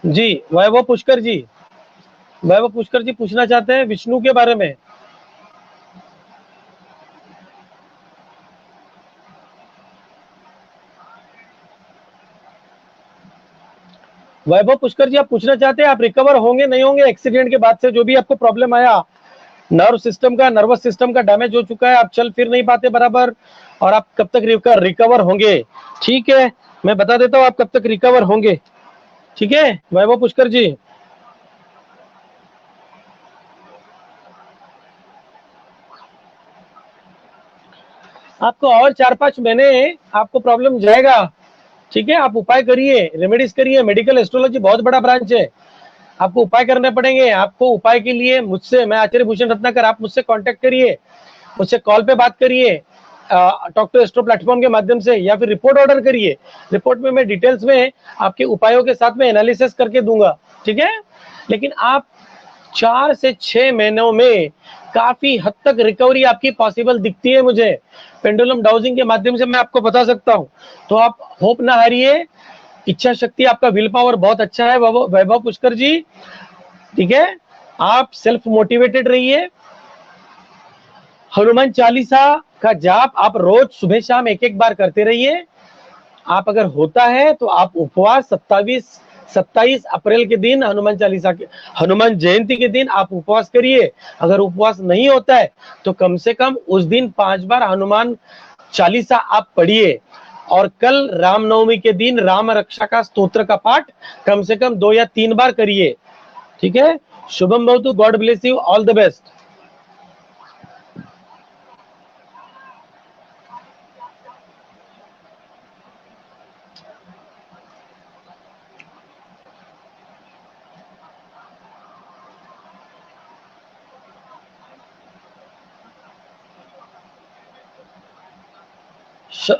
जी। वैभव पुष्कर जी, वैभव पुष्कर जी पूछना चाहते हैं विष्णु के बारे में। वैभव पुष्कर जी, आप पूछना चाहते हैं आप रिकवर होंगे नहीं होंगे एक्सीडेंट के बाद से? जो भी आपको प्रॉब्लम आया, नर्व सिस्टम का, नर्वस सिस्टम का डैमेज हो चुका है, आप चल फिर नहीं पाते बराबर, और आप कब तक रिकवर होंगे? ठीक है, मैं बता देता हूं आप कब तक रिकवर होंगे। ठीक है वैभव पुष्कर जी। आपको और 4-5 महीने आपको प्रॉब्लम जाएगा। ठीक है, आप उपाय करिए, रेमेडीज करिए। मेडिकल एस्ट्रोलॉजी बहुत बड़ा ब्रांच है, आपको उपाय करने पड़ेंगे। आपको उपाय के लिए मुझसे, मैं आचार्य भूषण रत्नाकर, आप मुझसे कांटेक्ट करिए, मुझसे कॉल पे बात करिए, टॉक टू एस्ट्रो प्लेटफॉर्म के माध्यम से, या फिर रिपोर्ट ऑर्डर करिए। रिपोर्ट में मैं डिटेल्स में आपके उपायों के साथ में एनालिसिस करके दूंगा। ठीक है, लेकिन आप 4 से 6 महीनों में काफी हद तक रिकवरी आपकी पॉसिबल दिखती है मुझे, पेंडुलम डाउजिंग के माध्यम से मैं आपको बता सकता हूं। तो आप होप ना हारिए, इच्छा शक्ति, आपका विल पावर बहुत अच्छा है वैभव पुष्कर जी। ठीक है, आप सेल्फ मोटिवेटेड रहिए। हनुमान चालीसा का जाप आप रोज सुबह शाम एक बार करते रहिए। आप अगर होता है तो आप उपवास 27 अप्रैल के दिन, हनुमान चालीसा के, हनुमान जयंती के दिन आप उपवास करिए। अगर उपवास नहीं होता है तो कम से कम उस दिन 5 बार हनुमान चालीसा आप पढ़िए। और कल रामनवमी के दिन राम रक्षा का स्तोत्र का पाठ कम से कम 2 या 3 बार करिए। ठीक है, शुभम भवतु, God bless you, all the best.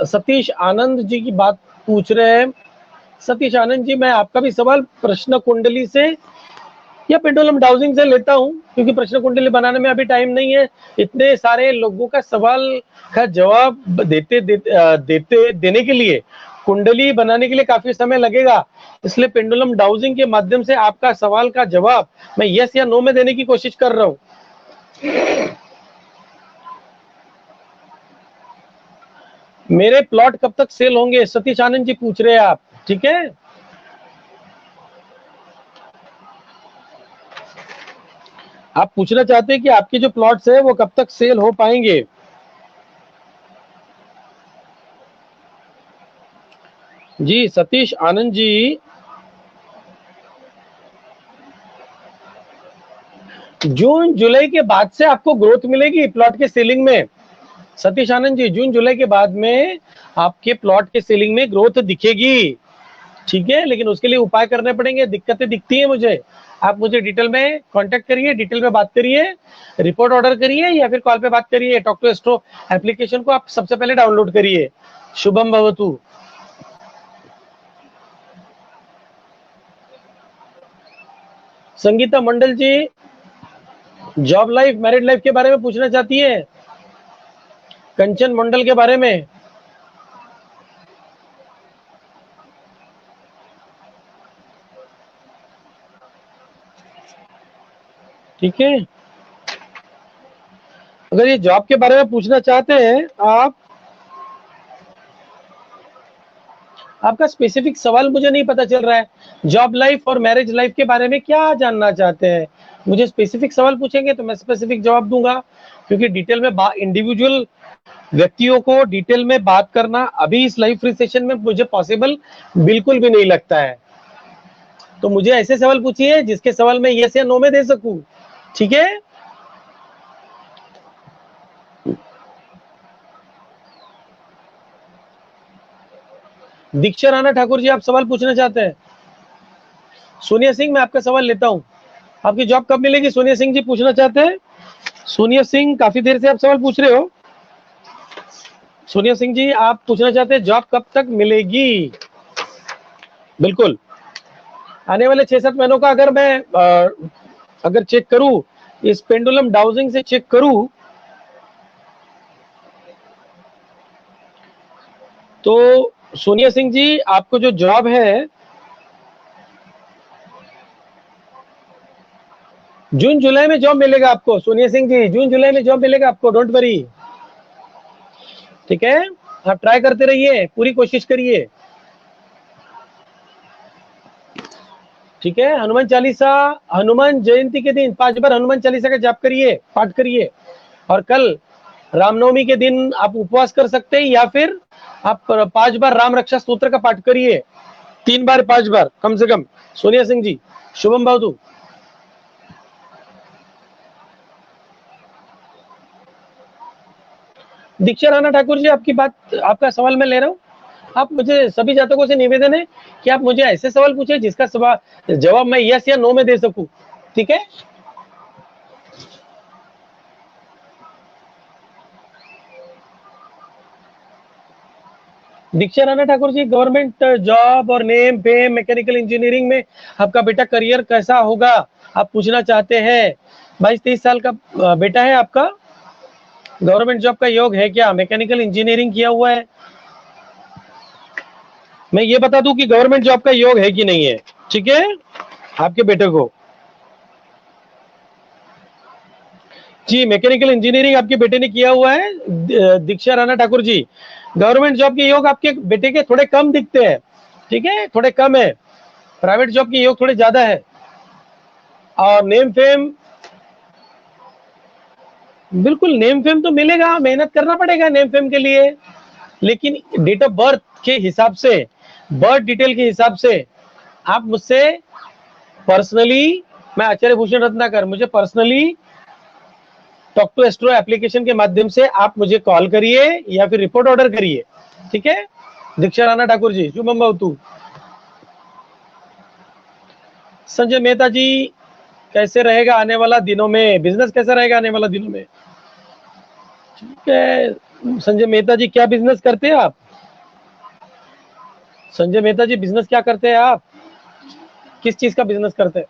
Satish Anand ji की बात पूछ रहे हैं। सतीश आनंद जी, मैं आपका भी सवाल प्रश्न कुंडली से या पेंडुलम डाउजिंग से लेता हूं, क्योंकि प्रश्न कुंडली बनाने में अभी टाइम नहीं है। इतने सारे लोगों का सवाल का जवाब देने के लिए, कुंडली बनाने के लिए काफी समय लगेगा। इसलिए पेंडुलम डाउजिंग के माध्यम से आपका सवाल का जवाब मैं यस या नो में देने की कोशिश कर रहा हूं। मेरे प्लॉट कब तक सेल होंगे, सतीश आनंद जी पूछ रहे हैं आप। ठीक है, आप पूछना चाहते हैं कि आपके जो प्लॉट्स है वो कब तक सेल हो पाएंगे। जी सतीश आनंद जी, जून जुलाई के बाद से आपको ग्रोथ मिलेगी प्लॉट के सेलिंग में। सतीश आनंद जी, जून जुलाई के बाद में आपके प्लॉट के सेलिंग में ग्रोथ दिखेगी। ठीक है, लेकिन उसके लिए उपाय करने पड़ेंगे, दिक्कतें दिखती है मुझे। आप मुझे डिटेल में कांटेक्ट करिए, डिटेल में बात करिए, रिपोर्ट ऑर्डर करिए, या फिर कॉल पे बात करिए। टॉक टू एस्ट्रो एप्लीकेशन को आप सबसे पहले डाउनलोड करिए। शुभम भवतु। संगीता मंडल जी, जॉब लाइफ, मैरिड लाइफ के बारे में पूछना चाहती है। कंचन मंडल के बारे में। ठीक है, अगर ये जॉब के बारे में पूछना चाहते हैं आप, आपका स्पेसिफिक सवाल मुझे नहीं पता चल रहा है। जॉब लाइफ और मैरिज लाइफ के बारे में क्या जानना चाहते हैं? मुझे स्पेसिफिक सवाल पूछेंगे तो मैं स्पेसिफिक जवाब दूंगा, क्योंकि डिटेल में इंडिविजुअल व्यक्तियों को डिटेल में बात करना अभी इस लाइव फ्री सेशन में मुझे पॉसिबल बिल्कुल भी नहीं लगता है। तो मुझे ऐसे सवाल पूछिए जिसके सवाल में यस या नो में दे सकूं। ठीक है, दीक्षा राणा ठाकुर जी, आप सवाल पूछना चाहते हैं। सोनिया सिंह, मैं आपका सवाल लेता हूं, आपकी जॉब कब मिलेगी? सोनिया सिंह जी पूछना चाहते हैं। सोनिया सिंह, काफी देर से आप सवाल पूछ रहे हो। सोनिया सिंह जी, आप पूछना चाहते हैं जॉब कब तक मिलेगी? बिल्कुल, आने वाले 6-7 महीनों का अगर मैं अगर चेक करूं, इस पेंडुलम डाउजिंग से चेक करूं, तो सोनिया सिंह जी, आपको जो जॉब है जून जुलाई में जॉब मिलेगा आपको। सोनिया सिंह जी, जून जुलाई में जॉब मिलेगा आपको, डोंट वरी। ठीक है, आप ट्राई करते रहिए, पूरी कोशिश करिए। ठीक है, हनुमान चालीसा, हनुमान जयंती के दिन 5 बार हनुमान चालीसा का जाप करिए, पाठ करिए। और कल रामनवमी के दिन आप उपवास कर सकते हैं, या फिर आप 5 बार राम रक्षा स्तोत्र का पाठ करिए, 3 बार 5 बार कम से कम। सोनिया सिंह जी, शुभम भावतु। दीक्षा राणा ठाकुर जी, आपकी बात, आपका सवाल मैं ले रहा हूं। आप मुझे, सभी जातकों से निवेदन है कि आप मुझे ऐसे सवाल पूछे जिसका जवाब मैं यस या नो में दे सकूं। ठीक है, दीक्षा राणा ठाकुर जी, गवर्नमेंट जॉब और नेम फेम मैकेनिकल इंजीनियरिंग में आपका बेटा करियर कैसा होगा, आप पूछना चाहते हैं। 22-23 साल का बेटा है आपका, गवर्नमेंट जॉब का योग है क्या? मैकेनिकल इंजीनियरिंग किया हुआ है? मैं ये बता दूं कि गवर्नमेंट जॉब का योग है कि नहीं है। ठीक है, आपके बेटे को जी मैकेनिकल इंजीनियरिंग आपके बेटे ने किया हुआ है। दीक्षा राणा ठाकुर जी, गवर्नमेंट जॉब के योग आपके बेटे के थोड़े कम दिखते हैं। ठीक है, थोड़े कम है, प्राइवेट जॉब के योग थोड़े ज्यादा है। और नेम फेम, बिल्कुल नेम फेम तो मिलेगा, मेहनत करना पड़ेगा नेम फेम के लिए, लेकिन डेट ऑफ बर्थ के हिसाब से, बर्थ डिटेल के हिसाब से आप मुझसे पर्सनली, मैं आचार्य भूषण रत्नाकर, मुझे personally talk to astro application के माध्यम से आप मुझे कॉल करिए या फिर रिपोर्ट ऑर्डर करिए। ठीक है, दीक्षा राणा ठाकुर जी, शुभम भवतु। संजय मेहता जी, कैसे रहेगा आने वाला दिनों में, बिजनेस कैसा रहेगा आने वाला दिनों में? ठीक है, संजय मेहता जी, क्या बिजनेस करते हैं आप? संजय मेहता जी, बिजनेस क्या करते हैं आप? किस चीज का बिजनेस करते हैं?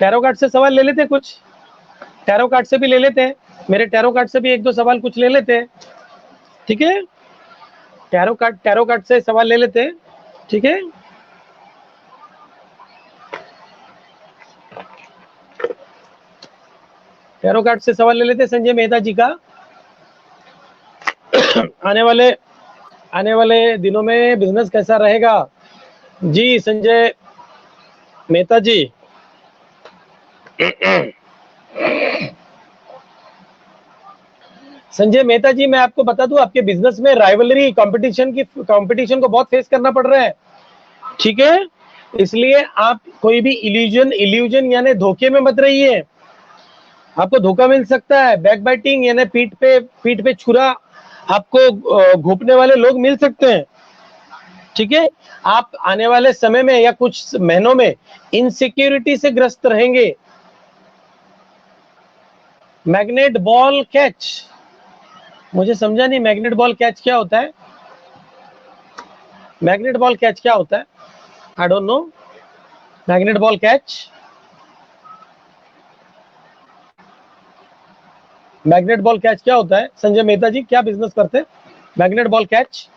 टैरो कार्ड से सवाल ले लेते हैं कुछ, टैरो कार्ड से भी ले लेते हैं, मेरे टैरो कार्ड से भी 1-2 सवाल कुछ ले लेते हैं। ठीक है, टैरो कार्ड से सवाल ले लेते हैं। ठीक है, टैरो कार्ड से सवाल ले लेते हैं संजय मेहता जी का। आने वाले दिनों में बिजनेस कैसा रहेगा? जी संजय मेहता जी, संजय मेहता जी, मैं आपको बता दूं, आपके बिजनेस में राइवलरी, कंपटीशन को बहुत फेस करना पड़ रहा है। ठीक है, इसलिए आप कोई भी इल्यूजन यानी धोखे में मत रहिए, आपको धोखा मिल सकता है। बैक बाइटिंग यानी पीठ पे छुरा आपको घोंपने वाले लोग मिल सकते हैं। ठीक है, आप आने वाले समय में या कुछ महीनों में इनसिक्योरिटी से ग्रस्त रहेंगे। मैग्नेट बॉल कैच, मुझे समझा नहीं, मैग्नेट बॉल कैच क्या होता है? मैग्नेट बॉल कैच क्या होता है? I don't know, magnet ball catch, magnet ball catch क्या होता है? संजय मेहता जी, क्या बिजनेस करते हैं? मैग्नेट बॉल कैच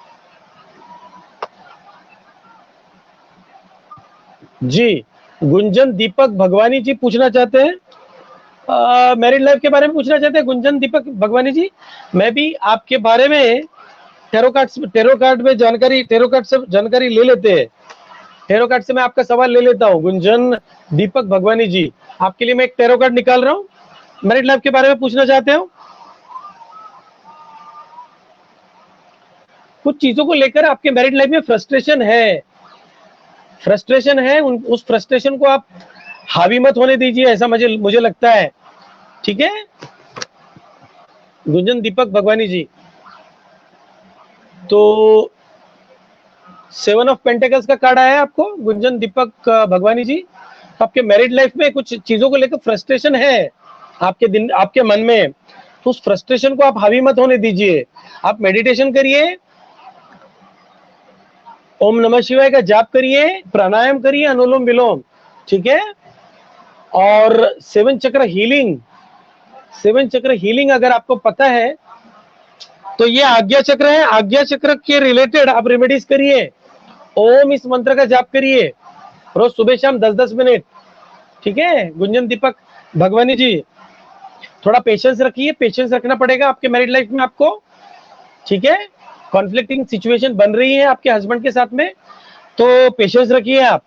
जी, गुंजन दीपक भगवानी जी पूछना चाहते हैं, मैरिड लाइफ के बारे में पूछना चाहते हैं गुंजन दीपक भगवानी जी। मैं भी आपके बारे में टेरो कार्ड में जानकारी, टेरो कार्ड से जानकारी ले लेते हैं। टेरो कार्ड से मैं आपका सवाल ले लेता हूँ, गुंजन दीपक भगवानी जी, आपके लिए मैं एक टेरो कार्ड निकाल रहा हूँ। मैरिड लाइफ के बारे में पूछना चाहते हो? कुछ चीजों को लेकर आपके मैरिड लाइफ में फ्रस्ट्रेशन है, उस फ्रस्ट्रेशन को आप हावी मत होने दीजिए, ऐसा मुझे लगता है। ठीक है, गुंजन दीपक भगवानी जी, तो 7 ऑफ पेंटिकल्स का कार्ड आया है आपको गुंजन दीपक भगवानी जी। आपके मैरिड लाइफ में कुछ चीजों को लेकर फ्रस्ट्रेशन है आपके मन में, तो उस फ्रस्ट्रेशन को आप हावी मत होने दीजिए। आप मेडिटेशन करिए, ओम नमः शिवाय का जाप करिए, प्राणायाम करिए, अनुलोम विलोम, ठीक है। और 7 चक्र हीलिंग अगर आपको पता है तो ये आज्ञा चक्र है, आज्ञा चक्र के रिलेटेड आप रेमेडीज करिए। ओम इस मंत्र का जाप करिए रोज सुबह शाम 10-10 मिनट, ठीक है। गुंजन दीपक भगवानी जी, थोड़ा पेशेंस रखिए, पेशेंस रखना पड़ेगा आपके मैरिड लाइफ में आपको, ठीक है। कॉन्फ्लिक्टिंग सिचुएशन बन रही है आपके हस्बैंड के साथ में, तो पेशेंस रखिए आप।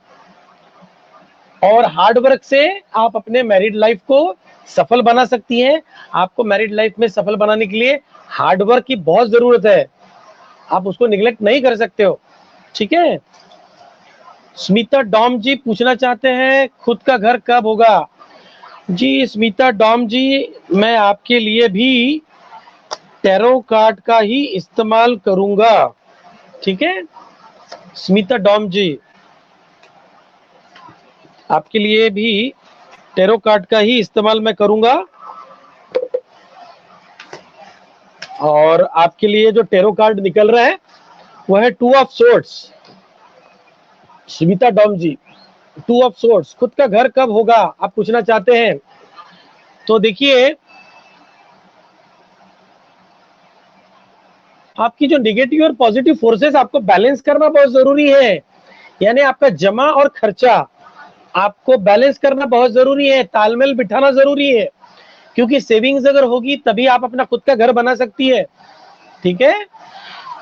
और हार्ड वर्क से आप अपने मैरिड लाइफ को सफल बना सकती हैं। आपको मैरिड लाइफ में सफल बनाने के लिए हार्ड वर्क की बहुत जरूरत है, आप उसको निगलेक्ट नहीं कर सकते हो, ठीक है। स्मिता डॉम जी पूछना चाहते हैं खुद का घर कब होगा। जी स्मिता डॉम जी, मैं आपके लिए भी टैरो कार्ड का ही इस्तेमाल करूंगा, ठीक है। स्मिता डॉम जी, आपके लिए भी टैरो कार्ड का ही इस्तेमाल मैं करूंगा। और आपके लिए जो टैरो कार्ड निकल रहा है वो है 2 ऑफ सोर्ड्स। स्मिता डॉम जी, 2 ऑफ सोर्ड्स, खुद का घर कब होगा आप पूछना चाहते हैं। तो देखिए, आपकी जो नेगेटिव और पॉजिटिव फोर्सेस आपको बैलेंस करना बहुत जरूरी है, यानी आपका जमा और खर्चा आपको बैलेंस करना बहुत जरूरी है, तालमेल बिठाना जरूरी है, क्योंकि सेविंग्स अगर होगी तभी आप अपना खुद का घर बना सकती है, ठीक है।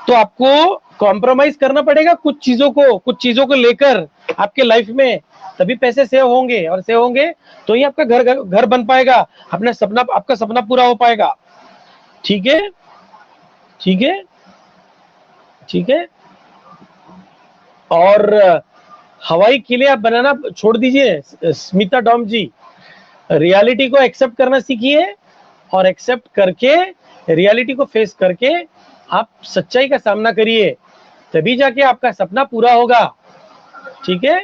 तो आपको कॉम्प्रोमाइज करना पड़ेगा कुछ चीजों को लेकर आपके लाइफ में, तभी पैसे सेव होंगे, और सेव होंगे तो ही आपका घर बन पाएगा, आपका सपना पूरा हो पाएगा, ठीक है, ठीक है, ठीक है। और हवाई किले आप बनाना छोड़ दीजिए स्मिता डॉम जी, रियलिटी को एक्सेप्ट करना सीखिए, और एक्सेप्ट करके रियलिटी को फेस करके आप सच्चाई का सामना करिए, तभी जाके आपका सपना पूरा होगा, ठीक है।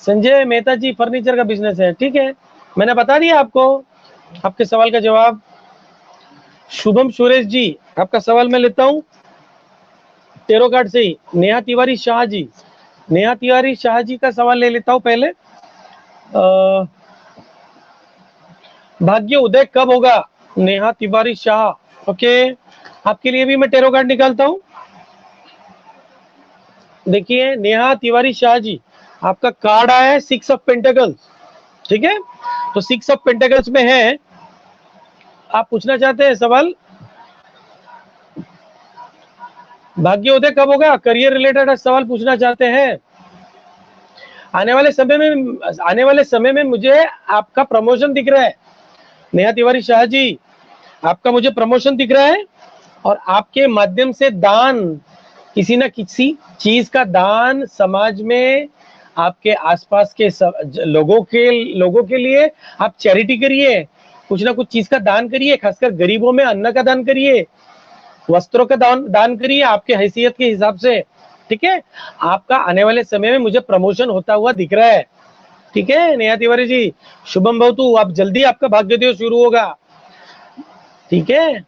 संजय मेहता जी, फर्नीचर का बिजनेस है, ठीक है, मैंने बता दिया आपको आपके सवाल का जवाब। शुभम सुरेश जी, आपका सवाल मैं लेता हूं टेरो कार्ड से ही। नेहा तिवारी शाह जी, नेहा तिवारी शाह जी का सवाल ले लेता हूं पहले। भाग्य उदय कब होगा, नेहा तिवारी शाह, ओके। आपके लिए भी मैं टेरो कार्ड निकालता हूं। देखिए नेहा तिवारी शाह जी, आपका कार्ड आया है 6 ऑफ पेंटिकल्स, ठीक है। तो 6 ऑफ पेंटिकल्स में है, आप पूछना चाहते हैं सवाल भाग्योदय कब होगा, करियर रिलेटेड सवाल पूछना चाहते हैं। आने वाले समय में मुझे आपका प्रमोशन दिख रहा है नेहा तिवारी शाह जी, आपका मुझे प्रमोशन दिख रहा है, और आपके माध्यम से दान, किसी न किसी चीज का दान समाज में, आपके आसपास के लोगों के लिए आप चैरिटी करिए, कुछ ना कुछ चीज का दान करिए, खासकर गरीबों में अन्न का दान करिए, वस्त्रों का दान करिए आपके हैसियत के हिसाब से, ठीक है। आपका आने वाले समय में मुझे प्रमोशन होता हुआ दिख रहा है, ठीक है नेहा तिवारी जी। शुभम भवतु, आप जल्दी आपका भाग्योदय शुरू होगा, ठीक है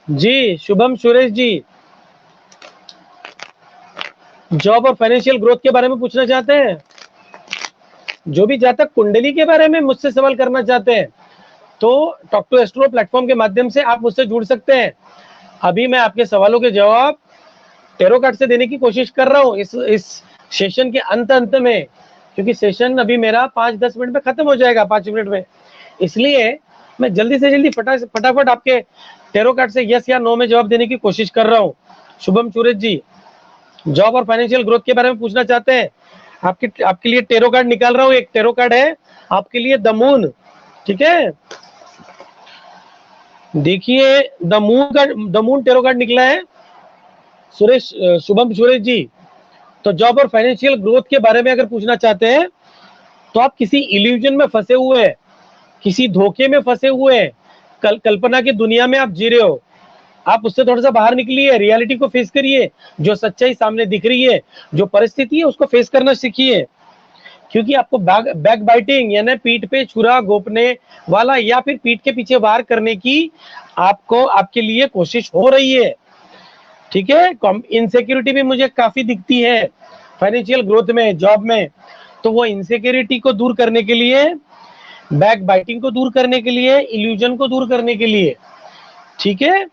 जी। शुभम सुरेश जी, जॉब और फाइनेंशियल ग्रोथ के बारे में पूछना चाहते हैं। जो भी जातक कुंडली के बारे में मुझसे सवाल करना चाहते हैं तो टॉक टू एस्ट्रो प्लेटफॉर्म के माध्यम से आप मुझसे जुड़ सकते हैं। अभी मैं आपके सवालों के जवाब टेरो कार्ड से देने की कोशिश कर रहा हूँ इस सेशन के अंत में, क्योंकि सेशन अभी मेरा 5-10 मिनट में खत्म हो जाएगा, 5 मिनट में, इसलिए मैं जल्दी से जल्दी फटाफट आपके टेरो कार्ड से यस या नो में जवाब देने की कोशिश कर रहा हूँ। शुभम सूरज जी, जॉब और फाइनेंशियल ग्रोथ के बारे में पूछना चाहते हैं, आपके लिए टेरो कार्ड निकाल रहा हूँ। एक टेरो कार्ड है आपके लिए द मून, ठीक है। देखिए द मून टेरो कार्ड निकला है शुभम सुरेश जी। तो जॉब और फाइनेंशियल ग्रोथ के बारे में अगर पूछना चाहते हैं तो आप किसी इल्यूजन में फंसे हुए हैं, किसी धोखे में फंसे हुए हैं, कल्पना की दुनिया में आप जी रहे हो, आप उससे थोड़ा सा बाहर निकलिए, रियलिटी को फेस करिए, जो सच्चाई सामने दिख रही है, जो परिस्थिति है उसको फेस करना सीखिए। क्योंकि आपको बैक बाइटिंग यानी पीठ पे छुरा घोंपने वाला या फिर पीठ के पीछे वार करने की आपको आपके लिए कोशिश हो रही है। ठीक है, इनसिक्योरिटी भी मुझे काफी दिखती है फाइनेंशियल ग्रोथ में, जॉब में। तो वो इनसिक्योरिटी को दूर करने के लिए, बैक बाइटिंग को दूर करने के लिए, इल्यूजन को दूर करने के लिए, ठीक है,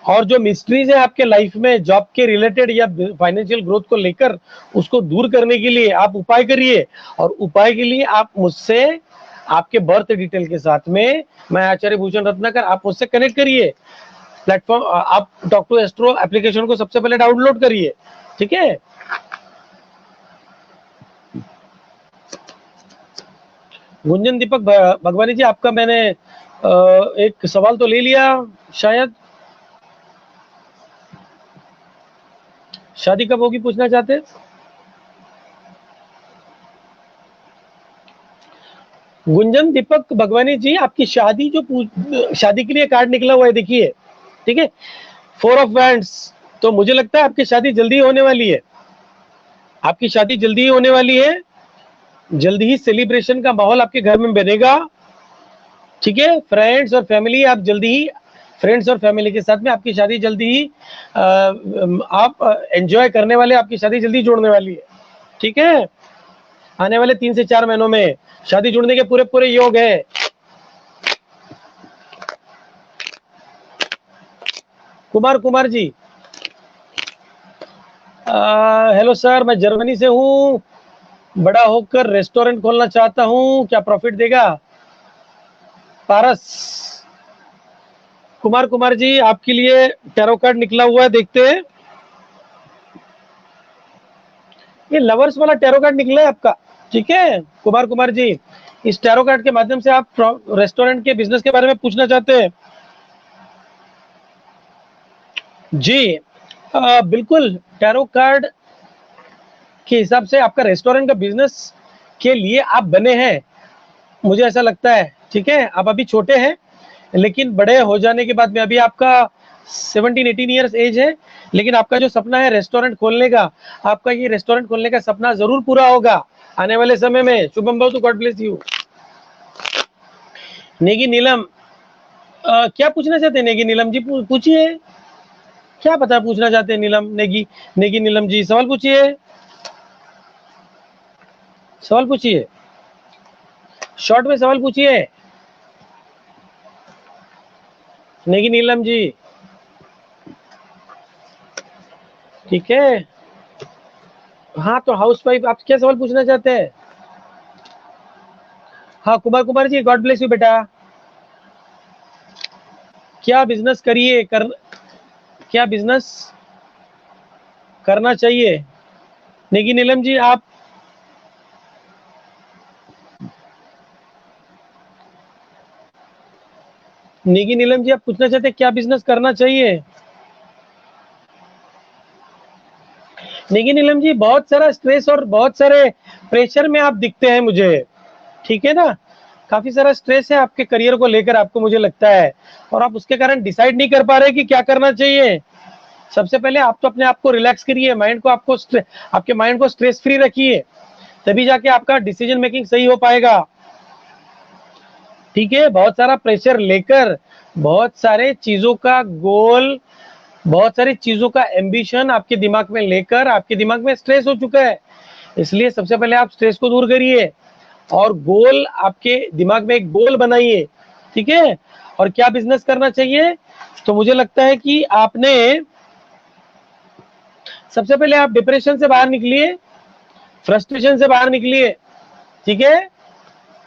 और जो मिस्ट्रीज है आपके लाइफ में जॉब के रिलेटेड या फाइनेंशियल ग्रोथ को लेकर, उसको दूर करने के लिए आप उपाय करिए। और उपाय के लिए आप मुझसे आपके बर्थ डिटेल के साथ में, मैं आचार्य भूषण रत्नाकर, आप मुझसे कनेक्ट करिए। प्लेटफॉर्म आप टॉक टू एस्ट्रो एप्लीकेशन को सबसे पहले डाउनलोड करिए। ठीक है, गुंजन दीपक भगवानी जी, आपका मैंने एक सवाल तो ले लिया शायद। शादी कब होगी पूछना चाहते हैं? गुंजन दीपक भगवानी जी, आपकी शादी जो शादी के लिए कार्ड निकला हुआ है देखिए, ठीक है, 4 ऑफ वैंड्स, तो मुझे लगता है आपकी शादी जल्दी होने वाली है। आपकी शादी जल्दी ही होने वाली है, जल्दी ही सेलिब्रेशन का माहौल आपके घर में बनेगा। ठीक है, फ्रेंड्स और फैमिली, आप जल्दी ही फ्रेंड्स और फैमिली के साथ में आपकी शादी जल्दी ही आप एंजॉय करने वाले, आपकी शादी जल्दी जोड़ने वाली है। ठीक है, आने वाले 3 से 4 महीनों में शादी जुड़ने के पूरे पूरे योग है। कुमार जी, हेलो सर, मैं जर्मनी से हूँ, बड़ा होकर रेस्टोरेंट खोलना चाहता हूँ, क्या प्रॉफिट देगा? पारस, कुमार जी, आपके लिए टैरो कार्ड निकला हुआ है, देखते हैं। ये लवर्स वाला टैरो कार्ड निकला है आपका। ठीक है कुमार जी, इस टैरो कार्ड के माध्यम से आप रेस्टोरेंट के बिजनेस के बारे में पूछना चाहते हैं? जी बिल्कुल, टैरो कार्ड के हिसाब से आपका रेस्टोरेंट का बिजनेस के लिए आप बने हैं, मुझे ऐसा लगता है। ठीक है, आप अभी छोटे हैं, लेकिन बड़े हो जाने के बाद में, अभी आपका 17-18 ईयर्स एज है, लेकिन आपका जो सपना है रेस्टोरेंट खोलने का, आपका ये रेस्टोरेंट खोलने का सपना जरूर पूरा होगा आने वाले समय में। शुभम भाऊ, गॉड ब्लेस यू। नेगी नीलम, क्या पूछना चाहते हैं नेगी नीलम जी? पूछिए, क्या पता पूछना चाहते हैं नीलम, नेगी नीलम जी, सवाल पूछिए, सवाल पूछिए, शॉर्ट में सवाल पूछिए नेगी नीलम जी। ठीक है, हाँ, तो हाउस वाइफ, आप क्या सवाल पूछना चाहते हैं? हाँ Kumar ji, God bless you बेटा। क्या बिजनेस करिए क्या बिजनेस करना चाहिए? नेगी नीलम जी, आप नेगी नीलम जी, आप पूछना चाहते हैं क्या बिजनेस करना चाहिए? नेगी नीलम जी, बहुत सारा स्ट्रेस और बहुत सारे प्रेशर में आप दिखते हैं मुझे। ठीक है ना, काफी सारा स्ट्रेस है आपके करियर को लेकर, आपको मुझे लगता है, और आप उसके कारण डिसाइड नहीं कर पा रहे कि क्या करना चाहिए। सबसे पहले आप तो अपने आप को रिलैक्स करिए, माइंड को आपके माइंड को स्ट्रेस फ्री रखिए, तभी जाके आपका डिसीजन मेकिंग सही हो पाएगा। ठीक है, बहुत सारा प्रेशर लेकर, बहुत सारे चीजों का गोल, बहुत सारी चीजों का एम्बिशन आपके दिमाग में लेकर आपके दिमाग में स्ट्रेस हो चुका है। इसलिए सबसे पहले आप स्ट्रेस को दूर करिए और गोल, आपके दिमाग में एक गोल बनाइए। ठीक है, और क्या बिजनेस करना चाहिए? तो मुझे लगता है कि आपने सबसे पहले आप डिप्रेशन से बाहर निकलिए, फ्रस्ट्रेशन से बाहर निकलिए। ठीक है,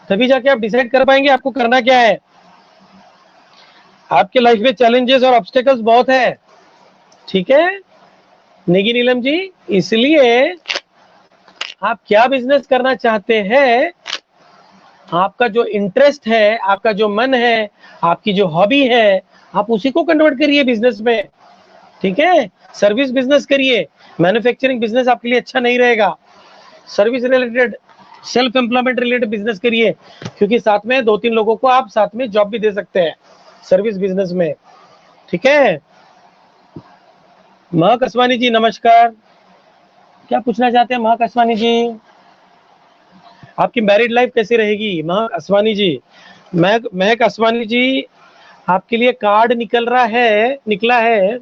तभी जाके आप डिसाइड कर पाएंगे आपको करना क्या है। आपके लाइफ में चैलेंजेस और ऑब्स्टेकल्स बहुत है। ठीक है नेगी नीलम जी, इसलिए आप क्या बिजनेस करना चाहते हैं, आपका जो इंटरेस्ट है, आपका जो मन है, आपकी जो हॉबी है, आप उसी को कन्वर्ट करिए बिजनेस में। ठीक है, सर्विस बिजनेस करिए, मैन्युफैक्चरिंग बिजनेस आपके लिए अच्छा नहीं रहेगा। Service related self employment related business करिए, क्योंकि साथ में 2-3 लोगों को आप साथ में जॉब भी दे सकते हैं सर्विस बिजनेस में। ठीक है, महक असवानी जी नमस्कार, क्या पूछना चाहते हैं महक असवानी जी? आपकी मैरिड लाइफ कैसी रहेगी महक असवानी जी? महक असवानी जी, आपके लिए कार्ड निकला है।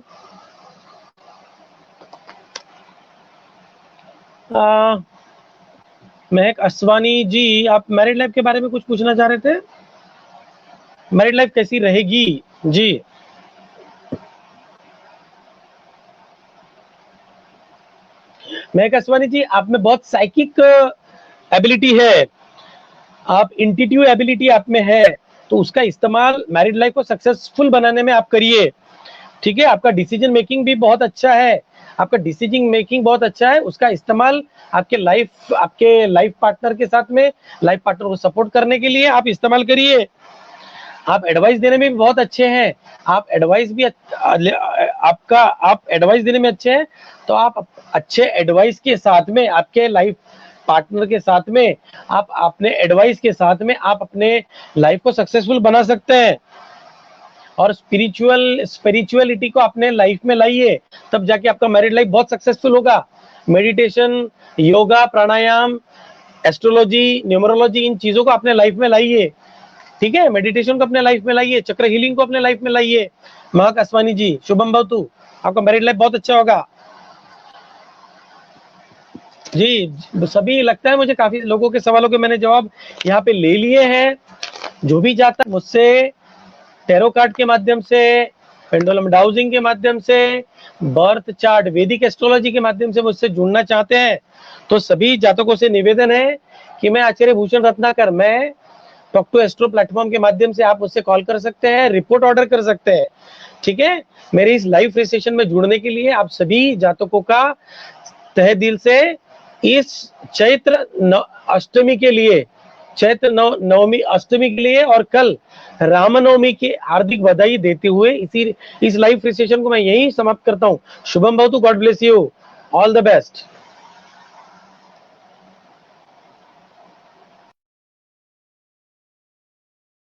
महक असवानी जी, आप मैरिड लाइफ के बारे में कुछ पूछना चाह रहे थे? मैरिड लाइफ कैसी रहेगी जी? महक असवानी जी, आप में बहुत साइकिक एबिलिटी है, आप इंट्यूटिव एबिलिटी आप में है, तो उसका इस्तेमाल मैरिड लाइफ को सक्सेसफुल बनाने में आप करिए। ठीक है, आपका डिसीजन मेकिंग भी बहुत अच्छा है, उसका इस्तेमाल आपके लाइफ पार्टनर के साथ में, लाइफ पार्टनर को सपोर्ट करने के लिए आप इस्तेमाल करिए। आप एडवाइस देने में भी बहुत अच्छे हैं, आप एडवाइस देने में अच्छे हैं, तो आप अच्छे एडवाइस के साथ में, आपके लाइफ पार्टनर के साथ में, आप अपने एडवाइस के साथ में आप अपने लाइफ को सक्सेसफुल बना सकते हैं। और स्पिरिचुअलिटी को अपने लाइफ में लाइए, तब जाके आपका मैरिड लाइफ बहुत सक्सेसफुल होगा। मेडिटेशन, योगा, प्राणायाम, एस्ट्रोलॉजी, न्यूमरोलॉजी, इन चीजों को अपने लाइफ में लाइए। ठीक है, मेडिटेशन को अपने लाइफ में लाइए, चक्र हीलिंग को अपने लाइफ में लाइए। महक असवानी जी, शुभम भवतु, आपका मैरिड लाइफ बहुत अच्छा होगा जी। सभी लगता है मुझे, काफी लोगों के सवालों के मैंने जवाब यहाँ पे ले लिए हैं। जो भी जाता है मुझसे टैरो कार्ड के माध्यम से, पेंडुलम डाउजिंग के माध्यम से, बर्थ चार्ट, वैदिक एस्ट्रोलॉजी के माध्यम से मुझसे जुड़ना चाहते हैं, तो सभी जातकों से निवेदन है कि मैं आचार्य भूषण रत्नाकर, मैं टॉक टू एस्ट्रो प्लेटफॉर्म के माध्यम से आप मुझसे कॉल कर सकते हैं, रिपोर्ट ऑर्डर कर सकते हैं। ठीक है, मेरे इस लाइव फ्री सेशन में जुड़ने के लिए आप सभी जातकों का तहे दिल से इस चैत्र अष्टमी के लिए, चैत्र नवमी अष्टमी के लिए और कल रामनवमी की हार्दिक बधाई देते हुए इस लाइव फ्री सेशन को मैं यही समाप्त करता हूं। शुभम भवतु, God bless you, all the best.